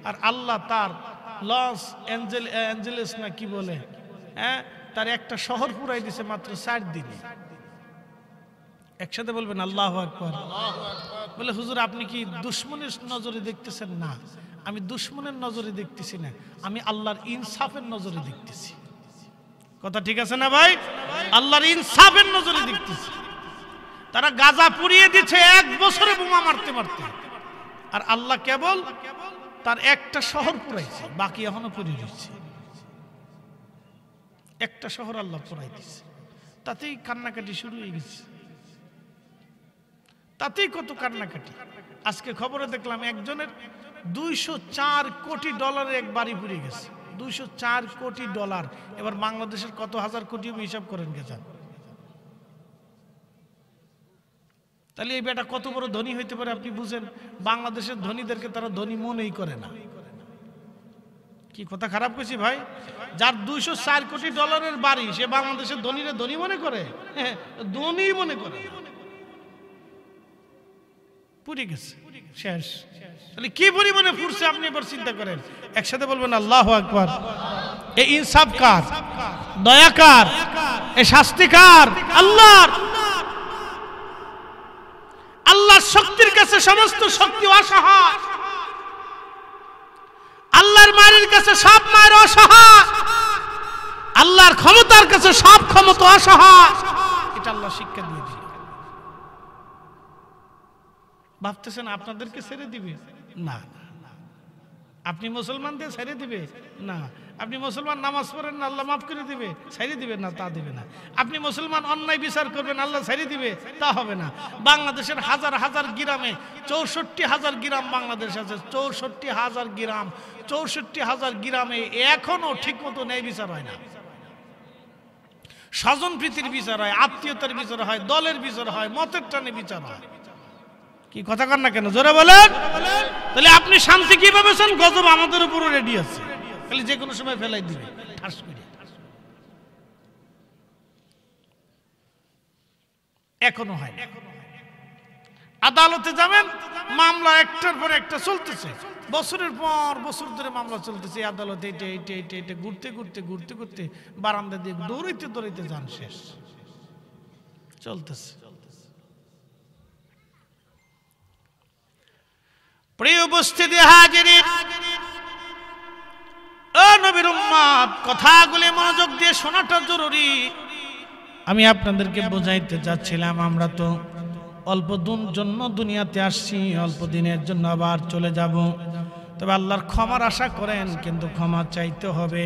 আর আল্লাহ তার লস অ্যাঞ্জেলেস না কি বলে, হ্যাঁ, তার একটা শহর পুরাই দিছে মাত্র 4 দিনে। একসাথে বলবেন আল্লাহু আকবার। বলে হুজুর আপনি কি দুশমনের নজরে দেখতেছেন? না, আমি দুশমনের নজরে দেখতেছি না, আমি আল্লাহর ইনসাফের নজরে দেখতেছি। কথা ঠিক আছে না ভাই? আল্লাহর ইনসাফের নজরে দেখতেছি। তারা গাজা পুড়িয়ে দিচ্ছে 1 বছরে বোমা মারতে মারতে, আর আল্লাহ কেবল তার একটা শহর পুরাইছে, বাকি এখনো পুড়িয়ে দিচ্ছে। একটা শহর আল্লাহ পুরাই দিচ্ছে, তাতেই কান্নাকাটি শুরু হয়ে গেছে, তাতেই কত কান্নাকাটি। আজকে খবরে দেখলাম একজনের $204 কোটি এক বাড়ি পুড়ে গেছে। $204 কোটি। এবার বাংলাদেশের কত হাজার কোটি হিসাব করেন গেছেন। তাহলে এই বেটা কত বড় ধনী হইতে পারে আপনি বুঝেন। বাংলাদেশের ধনীদেরকে তারা ধনী মনেই করে না। কি কথা খারাপ কইছি ভাই? যার 204 কোটি ডলারের বাড়ি সে বাংলাদেশের ধনীরে ধনী মনে করে? ধনী মনে করে, পুরি গেছে, শেষ। তাহলে কি পরিমাণে ফুরছে আপনি এবার চিন্তা করেন। একসাথে বলবেন আল্লাহু আকবার। এই ইনসাফ কার? দয়া কার? এই শাস্তি কার? আল্লাহর। আল্লাহর শক্তির কাছে সমস্ত শক্তি অসহায়, আল্লাহর মায়ের কাছে সব মায়ের অসহায়, আল্লাহর ক্ষমতার কাছে সব ক্ষমতা অসহায়। এটা আল্লাহ শিক্ষা দিয়ে দিল। ভাবতেছেন আপনাদেরকে ছেড়ে দিবে? না। আপনি মুসলমানদের ছেড়ে দিবে? না। আপনি মুসলমান নামাজ পড়েন না, আল্লাহ মাফ করে দিবে? ছেড়ে দিবে না, তা দিবে না। আপনি মুসলমান অন্যায় বিচার করবেন, আল্লাহ ছেড়ে দিবে? তা হবে না। বাংলাদেশের হাজার হাজার গ্রামে 64,000 গ্রাম বাংলাদেশ আছে, 64,000 গ্রাম, 64,000 গ্রামে এখনো ঠিক মতো ন্যায় বিচার হয় না। স্বজন প্রীতির বিচার হয়, আত্মীয়তার বিচার হয়, দলের বিচার হয়, মতের টানে বিচার হয়। কি কথা কন না কেন? জোরে বলেন। তাহলে আপনি শান্তি কিভাবে চান? গজব আমাদের উপরও রেডি আছে, খালি যে কোনো সময় ফেলাই দিবে ঠাস করে। এখনো হয়। আদালতে যাবেন, মামলা একটার পর একটা চলতেছে, বছরের পর বছর ধরে মামলা চলতেছে। আদালতে এটা ঘুরতে ঘুরতে ঘুরতে ঘুরতে বারান্দা দিয়ে দৌড়াইতে দৌড়াইতে যান, শেষ। চলতেছে। প্রিয় উপস্থিতি হাজিরিন, ও নবীর উম্মত, কথাগুলি মনোযোগ দিয়ে শোনাটা জরুরি। আমি আপনাদেরকে বোঝাইতে যাচ্ছিলাম, আমরা তো অল্প দিনের জন্য দুনিয়াতে আসছি, অল্প দিনের জন্য আবার চলে যাব। তবে আল্লাহর ক্ষমার আশা করেন, কিন্তু ক্ষমা চাইতে হবে।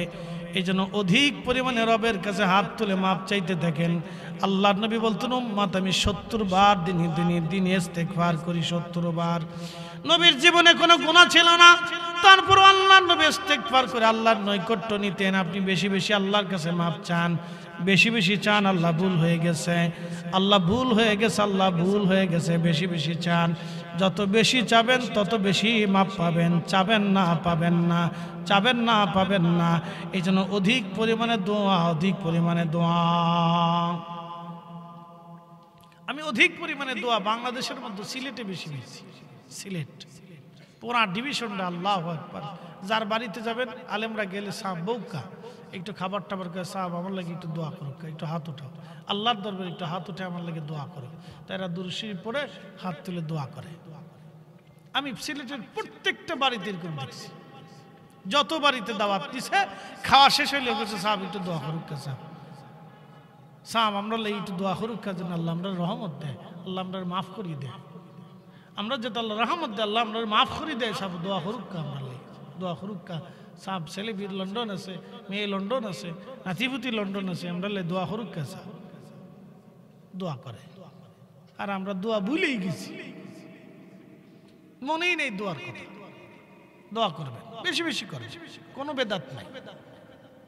এই জন্য অধিক পরিমাণে রবের কাছে হাত তুলে মাপ চাইতে থাকেন। আল্লাহর নবী বলতেন, উম্মত আমি 70 বার দিনে ইস্তেগফার করি, 70 বার। নবীর জীবনে কোনো গুনাহ ছিল না, তারপর আল্লাহর নবী ইস্তেগফার করে আল্লাহর নৈকট্য নিতেন। আপনি বেশি বেশি আল্লাহর কাছে মাপ চান, বেশি বেশি চান। আল্লাহ ভুল হয়ে গেছে, আল্লাহ ভুল হয়ে গেছে, আল্লাহ ভুল হয়ে গেছে, বেশি বেশি চান। যত বেশি চাবেন তত বেশি মাপ পাবেন। চাবেন না পাবেন না, চাবেন না পাবেন না। এই জন্য অধিক পরিমাণে দোয়া, অধিক পরিমাণে দোয়া। আমি অধিক পরিমাণে দোয়া বাংলাদেশের মধ্যে সিলেটে বেশি বেশি। সিলেট পুরা ডিভিশনটা, আল্লাহু আকবার। যার বাড়িতে যাবেন, আলেমরা গেলে সাহেব বউকা একটু খাবার টাবার করে, সাহেব আমার লাগে একটু দোয়া করো, একটু হাত উঠাও, আল্লাহর দরবারে একটু হাত উঠে আমার লাগে দোয়া করো। তারা দুরূদ শরীফ পড়ে হাত তুলে দোয়া করে। আমি সিলেটের প্রত্যেকটা বাড়িতে এরকম দেখছি। যত বাড়িতে দাওয়াত দিছে, খাওয়া শেষ হইলে বলছে সাহেব একটু দোয়া করুক, সাহেব আমরা লাগে একটু দোয়া করুক, যেন আল্লাহ আমরা রহমত দেয়, আল্লাহ আমরা মাফ করিয়ে দেয়। আমরা যেটা আল্লাহ রহমত দেয়, আল্লাহ আমরা মাফ করে দেয়। সাহেব দোয়া করুক, আমরা লাগে দোয়া করুক। সাহেব ছেলে বীর লন্ডন আছে, মেয়ে লন্ডন আছে, নাতিপুতি লন্ডন আছে, আমরা দোয়া করুক। সাহেব দোয়া করে, আর আমরা দোয়া ভুলেই গেছি, মনেই নেই দোয়ার কথা। দোয়া করবেন, বেশি বেশি করে, কোনো বেদাত নাই,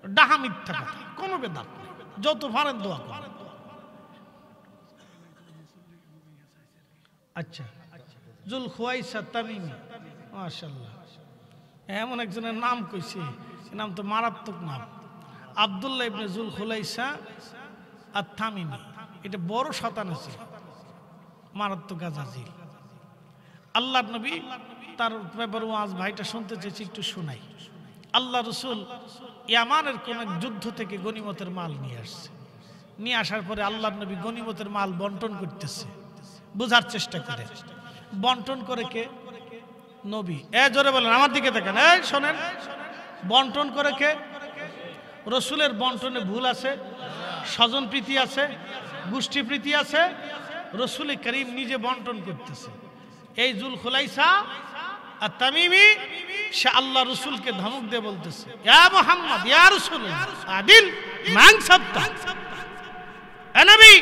ডাহা মিথ্যা কথা, কোনো বেদাত নাই। যত পারেন দোয়া করেন। আচ্ছা, জুল খুয়াইসা তামিমি, মাশাআল্লাহ, এমন একজনের নাম কইছে, নাম তো মারাত্মক নাম, আব্দুল্লাহ ইবনে জুল খুলাইসা আর তামিমি। এটা বড় শয়তান আছে, মারাত্মক আজাজিল। আল্লাহর নবী তার ব্যাপারে ওয়াজ ভাইটা শুনতে চেয়েছি, একটু শোনাই। আল্লাহ রসুল ইয়ামানের কোন যুদ্ধ থেকে গনিমতের মাল নিয়ে আসছে। নিয়ে আসার পরে আল্লাহর নবী গনিমতের মাল বন্টন করতেছে। বোঝার চেষ্টা করে, বন্টন করে কে? নবী। জোরে বলেন, আমার দিকে দেখেন, শোনেন, বন্টন করে কে? রসুলের বন্টনে ভুল আছে, স্বজন প্রীতি আছে, গোষ্ঠী প্রীতি আছে। রসুল করিম নিজে বন্টন করতেছে। এই জুল খুলাইসা আর তামিমি সে আল্লাহ রসুলকে ধমক দিয়ে বলতেছে, ইয়া মুহাম্মদ, ইয়া রাসূলুল্লাহ, আদিল মান সাবতা, নবী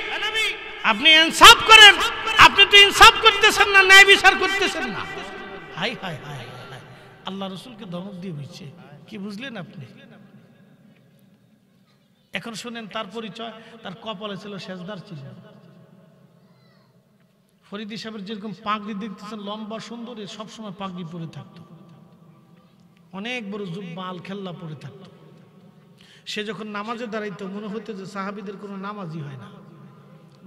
আপনি ইনসাফ করেন। আপনি তো ইনসাফ করতেছেন না, ন্যায় বিচার করতেছেন না। হাই হাই হাই, আল্লাহ রসুলকে ধমক দিয়ে বলছে। কি বুঝলেন আপনি? এখন শুনেন তার পরিচয়। তার কপালে ছিল সেজদার চিহ্ন। ফরিদি সাহেবের যেরকম পাগড়ি দেখতেছেন, লম্বা সুন্দর, সবসময় পাগড়ি পরে থাকতো। অনেক বড় জুব্বা আল খেল্লা পরে থাকতো। সে যখন নামাজে দাঁড়াইতো মনে হতো যে সাহাবীদের কোনো নামাজই হয় না,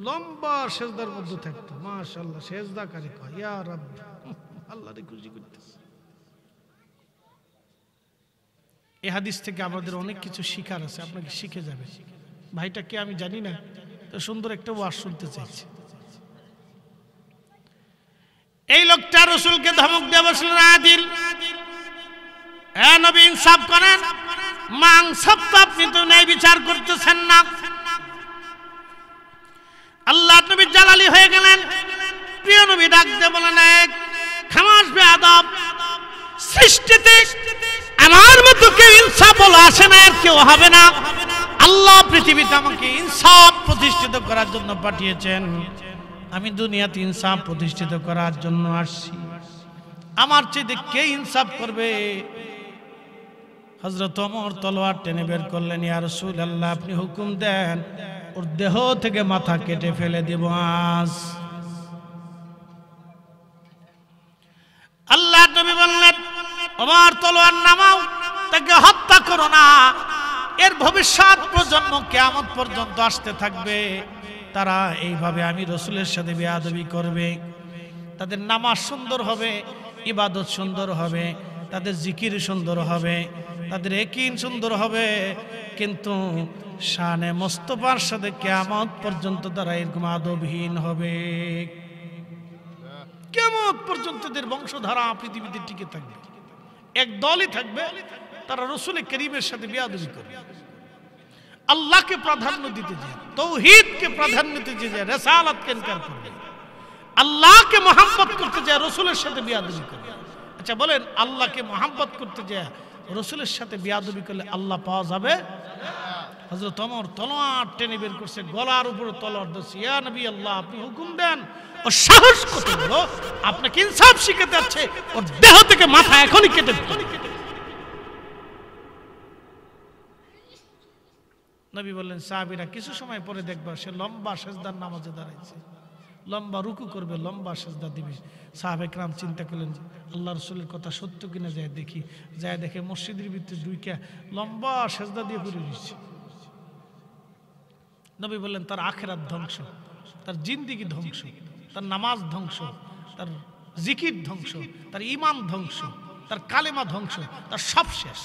লম্বা সেজদার মধ্যে থাকতো। মাশাআল্লাহ, সেজদা করে কয় ইয়া রাব্বি, আল্লাহরে খুশি করতেছে। এই হাদিস থেকে আমাদের অনেক কিছু শিখার আছে, আপনাকে শিখে যাবে। ভাইটা কে আমি জানি না, তো সুন্দর একটা ওয়াজ শুনতে চাইছে। এই লোকটা রাসূলকে ধমক দিয়ে বসলেন, আদিল, এ নবী ইনসাফ করেন, মাংসব তো আপনি তো ন্যায় বিচার করতেছেন না। আল্লাহ নবী জালালি হয়ে গেলেন। প্রিয় নবী ডাক দিয়ে বলেন, এক খামাস বেয়াদব, সৃষ্টিতে আমার মতো কেউ ইনসাফ বলা আসে না, আর কেউ হবে না। আল্লাহ পৃথিবীতে আমাকে ইনসাফ প্রতিষ্ঠিত করার জন্য পাঠিয়েছেন, আমি দুনিয়াতে ইনসাফ প্রতিষ্ঠিত করার জন্য আসছি। আমার চেয়ে কে ইনসাফ করবে? হযরত ওমর তলোয়ার টেনে বের করলেন, ইয়া রাসূলুল্লাহ, আপনি হুকুম দেন, ওর দেহ থেকে মাথা কেটে ফেলে দেব আজ। আল্লাহ নবী বললেন, ওমর তলোয়ার নামাও, তাকে হত্যা করো না। এর ভবিষ্যৎ প্রজন্ম কিয়ামত পর্যন্ত আসতে থাকবে, তারা এইভাবে আমি রাসূলের সাথে বেয়াদবি করবে। তাদের নামাজ সুন্দর হবে, ইবাদত সুন্দর হবে, তাদের জিকির সুন্দর হবে, তাদের ইয়াকিন সুন্দর হবে, কিন্তু শানে মুস্তাফার সাথে কিয়ামত পর্যন্ত তারা এরকম আদবহীন হবে। কিয়ামত পর্যন্ত তাদের বংশধারা পৃথিবীতে টিকে থাকবে। এক দলই থাকবে, তারা রাসূল করিমের সাথে বেয়াদবি করবে, আল্লাহকে প্রাধান্য দিতে যায়, তাওহীদকে প্রাধান্য দিতে যায়, রিসালাতকে ইনকার করবে, আল্লাহকে মহব্বত করতে যায়, রাসূলের সাথে বেয়াদবি করবে। আচ্ছা বলেন, আল্লাহকে মহব্বত করতে যায় রাসূলের সাথে বেয়াদবি করলে আল্লাহ পাওয়া যাবে? হযরত ওমর তলোয়ার টেনে বের করছে, গলার উপরে তলোয়ার ধরছে, ইয়া নবী আল্লাহ, আপনি হুকুম দেন। ও সাহস কত বড়, আপনাকে ইনসাফ শিখাতে যাচ্ছে, ওর দেহ থেকে মাথা এখনই কেটে দিন। নবী বললেন, সাহাবীরা কিছু সময় পরে দেখবা সে লম্বা সেজদার নামাজে দাঁড়াইছে, লম্বা রুকু করবে, লম্বা সেজদা দিবে। সাহাবে کرام চিন্তা করলেন, আল্লাহ রাসূলের কথা সত্য কিনা যায় দেখি। যায় দেখে মসজিদের ভিতরে ঢুইকা লম্বা সেজদা দিয়ে পড়ে রয়েছে। নবী বললেন, তার আখিরাত ধ্বংস, তার জিন্দেগি ধ্বংস, তার নামাজ ধ্বংস, তার জিকির ধ্বংস, তার ঈমান ধ্বংস, তার কালেমা ধ্বংস, তার সব শেষ।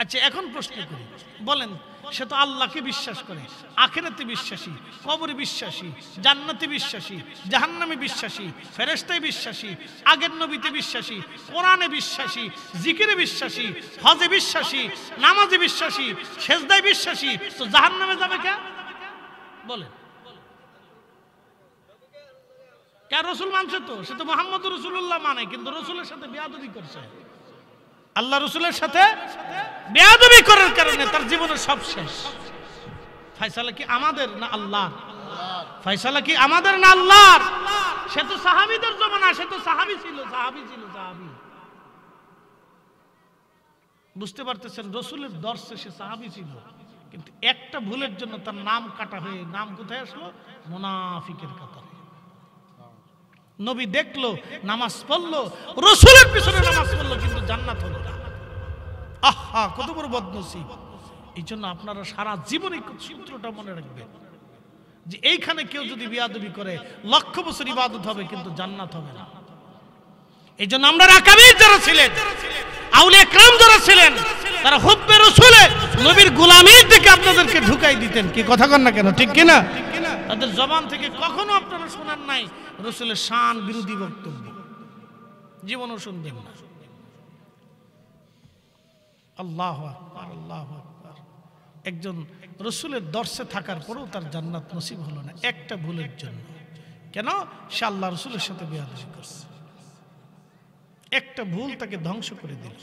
আচ্ছা এখন প্রশ্ন করি, বলেন, সে তো আল্লাহকে বিশ্বাস করে, আখিরাতে বিশ্বাসী, কবরে বিশ্বাসী, জান্নাতে বিশ্বাসী, জাহান্নামে বিশ্বাসী, ফেরেশতায় বিশ্বাসী, আগের নবীতে বিশ্বাসী, কোরআনে বিশ্বাসী, জিকিরে বিশ্বাসী, হজে বিশ্বাসী, নামাজে বিশ্বাসী, সেজদায় বিশ্বাসী, তো জাহান্নামে যাবে কে? বলেন, কে? রাসূল মানছে তো, সে তো মুহাম্মদুর রাসূলুল্লাহ মানে, কিন্তু রাসূলের সাথে বেয়াদবি করছে। আল্লাহ রাসূলের সাথে বেয়াদবি করার কারণে তার জীবনের সব শেষ। ফয়সালা কি আমাদের না আল্লাহর? ফয়সালা কি আমাদের না আল্লাহর? সে তো সাহাবীদের জমানা, সে তো সাহাবী ছিল, সাহাবী। বুঝতে পারতেছেন, রাসূলের দর্শে সে সাহাবী ছিল, কিন্তু একটা ভুলের জন্য তার নাম কাটা হয়ে নাম কোথায় আসলো? মুনাফিকের কাতারে। নবী দেখলো, নামাজ পড়লো, রাসূলের পিছনে নামাজ পড়লো, কিন্তু জান্নাত হলো না। আহা, কত বড় বদনসিব! এই জন্য আপনারা সারা জীবনে সূত্রটা মনে রাখবেন যে এইখানে কেউ যদি বেয়াদবি করে লক্ষ বছর ইবাদত হবে, কিন্তু জান্নাত হবে না। এই জন্য আমরা আকাবির যারা ছিলেন, আউলিয়া کرام যারা ছিলেন, তারা হুব্বে রাসূলে নবীর গোলামির দিকে আপনাদেরকে ঢুকাই দিতেন। কি কথা কন না কেন, ঠিক কি না? তাদের জবান থেকে কখনো আপনারা শোনেন নাই রাসূলের শান বিরোধী বক্তব্য, জীবনও শুনবেন না। আল্লাহু আকবার, আল্লাহু আকবার। একজন রাসূলের দর্শে থাকার পরেও তার জান্নাত নসিব হলো না একটা ভুলের জন্য। কেন? সে আল্লাহ রাসূলের সাথে বেয়াদবি করছে। একটা ভুল তাকে ধ্বংস করে দিল।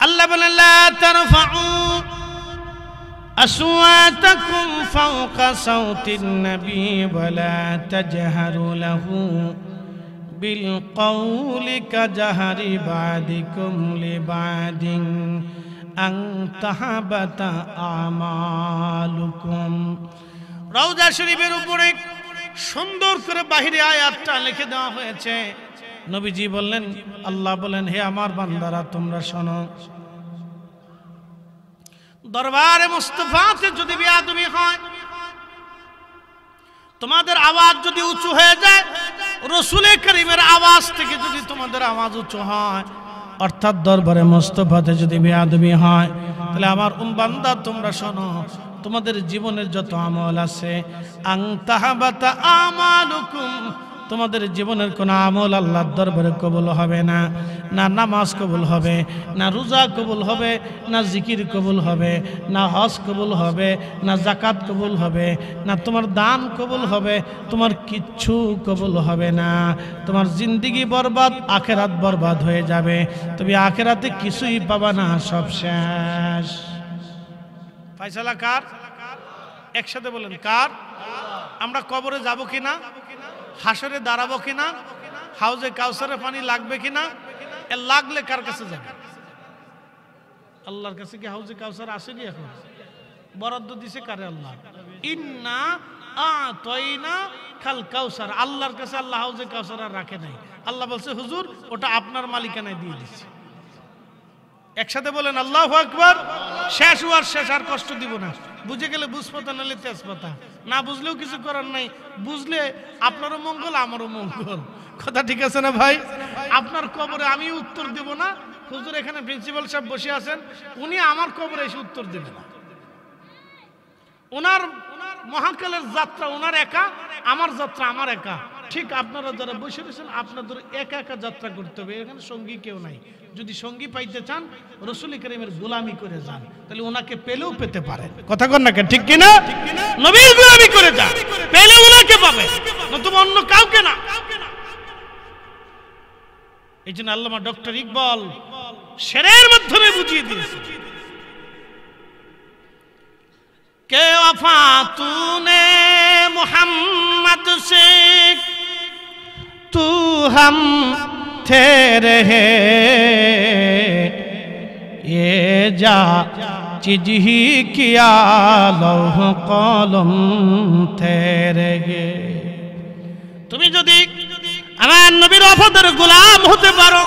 আল্লাহ বলেন, লা তারফাউ আসওয়াতাকুম ফাওকা সাওতিন নবী ওয়া লা তাজহারু লাহু বিল কওলি কাজহারি বাদিকুম লিবাদিন আন তাহাবাতা আমালুকুম। রওজা শরীফের উপরে সুন্দর করে বাহিরে আয়াতটা লিখে দেওয়া হয়েছে, নবীজি বললেন, আল্লাহ বলেন, হে আমার বান্দারা তোমরা শোনো, দরবারে মুস্তাফাতে যদি বেয়াদবি হয়, তোমাদের আওয়াজ যদি উঁচু হয়ে যায়, রাসূলে কারীমের আওয়াজ থেকে যদি তোমাদের আওয়াজ উঁচু হয়, অর্থাৎ দরবারে মুস্তাফাতে যদি বেয়াদবি হয়, তাহলে আমার বান্দা তোমরা শোনো, তোমাদের জীবনের যত আমল আছে, আনতাহাবাতা আমালুকুম, তোমাদের জীবনের কোন আমল আল্লাহর দরবারে কবুল হবে না। না নামাজ কবুল হবে, না রোজা কবুল হবে, না জিকির কবুল হবে, না হজ কবুল হবে, না যাকাত কবুল হবে, না তোমার দান কবুল হবে, তোমার কিচ্ছু কবুল হবে না। তোমার জিন্দেগি বরবাদ, আখেরাত বরবাদ হয়ে যাবে। তুমি আখেরাতে কিছুই পাবা না, সব শেষ। ফয়সালা কার? একসাথে বলেন, কার? আমরা কবরে যাব কিনা, হাসরে দাঁড়াবো কিনা, হাউজে কাউসারে পানি লাগবে কিনা, এ লাগলে কার কাছে যাবে? আল্লাহর কাছে। কি হাউজে কাউসার আসেনি এখন? বরাদ্দ দিছে কারে? আল্লাহ। ইন্না আতাইনা খাল কাউসার, আল্লাহর কাছে আল্লাহ হাউজে কাউসার আর রাখে নাই। আল্লাহ বলছে, হুজুর ওটা আপনার মালিকানায় দিয়ে দিচ্ছে। একসাথে বলেন আল্লাহু আকবার। শেষ হওয়ার শেষ, আর কষ্ট দিব না। বুঝে গেলে বুঝপাতা, নাহলে তেজপাতা। না বুঝলেও কিছু করার নাই, বুঝলে আপনারও মঙ্গল, আমারও মঙ্গল। কথা ঠিক আছে না ভাই? আপনার কবরে আমি উত্তর দেব না, হুজুর এখানে প্রিন্সিপাল সাহেব বসে আছেন, উনি আমার কবরে এসে উত্তর দেবেন না। ওনার মহাকালের যাত্রা ওনার একা, আমার যাত্রা আমার একা। ঠিক আপনারা যারা বসে রয়েছেন, আপনাদের একা একা যাত্রা করতে হবে, এখানে সঙ্গী কেউ নাই। যদি সঙ্গী পাইতে চান, রাসূল কারীমের গোলামি করে যান, তাহলে ওনাকে পেলেও পেতে পারেন। কথা কন না, ঠিক কিনা? নবীর গোলামি করে যান, পেলে ওনাকে পাবে, নতুবা অন্য কাউকে না। এই জন্য আল্লামা ডক্টর ইকবাল শেরের মাধ্যমে বুঝিয়ে দিয়েছে, কে ওয়াফা তূনে মুহাম্মদ সে তু হাম तेरे है ये जा चीज ही किया लौह कलम तेरे गे। তুমি যদি আমার নবীর ওয়াফাদের গোলাম হতে পারো,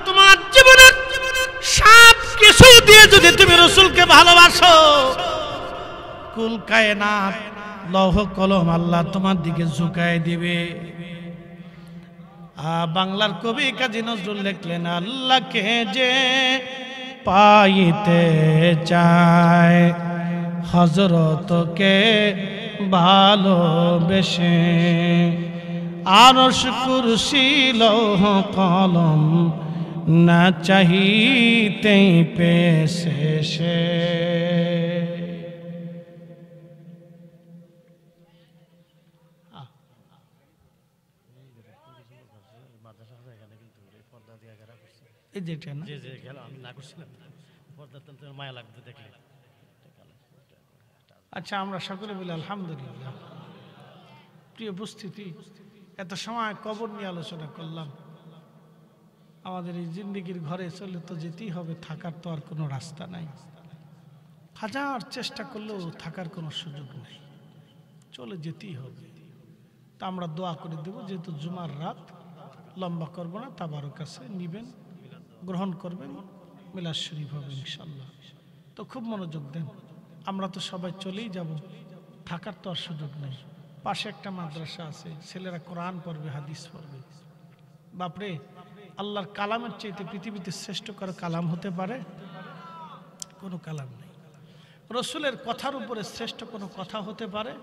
তোমার জীবনের সব কিছু দিয়ে যদি তুমি রাসূলকে ভালোবাসো, কুল কায়নাত লৌহ কলম আল্লাহ তোমার দিকে ঝুঁকায় দিবে। বাংলার কবি কাজী নজরুল লিখলেন, আল্লাহকে যে পাইতে চায় হযরতকে ভালোবেসে, আরশ কুরসি লৌহ কলম না চাহিতেই পেয়েছে সে। আচ্ছা, আমরা সকলে বলি আলহামদুলিল্লাহ। প্রিয় উপস্থিতি, এত সময় কবর নিয়ে আলোচনা করলাম। আমাদের এই জিন্দেগির ঘরে চলে তো যেতেই হবে, থাকার তো আর কোনো রাস্তা নাই। হাজার চেষ্টা করলেও থাকার কোনো সুযোগ নেই, চলে যেতেই হবে। তা আমরা দোয়া করে দেব, যেহেতু জুমার রাত, লম্বা করবো না, তাবারক কাছে নিবেন, গ্রহণ করবেন, মিলাদ শরীফ হবে ইনশাল্লাহ। তো খুব মনোযোগ দেন। আমরা তো সবাই চলেই যাব, থাকার তো আর সুযোগ নেই। পাশে একটা মাদ্রাসা আছে, ছেলেরা কোরআন পড়বে, হাদিস পড়বে। বাপরে, আল্লাহর কালামের চাইতে পৃথিবীতে শ্রেষ্ঠ করে কালাম হতে পারে? কোনো কালাম নেই। রাসূলের কথার উপরে শ্রেষ্ঠ কোনো কথা হতে পারে?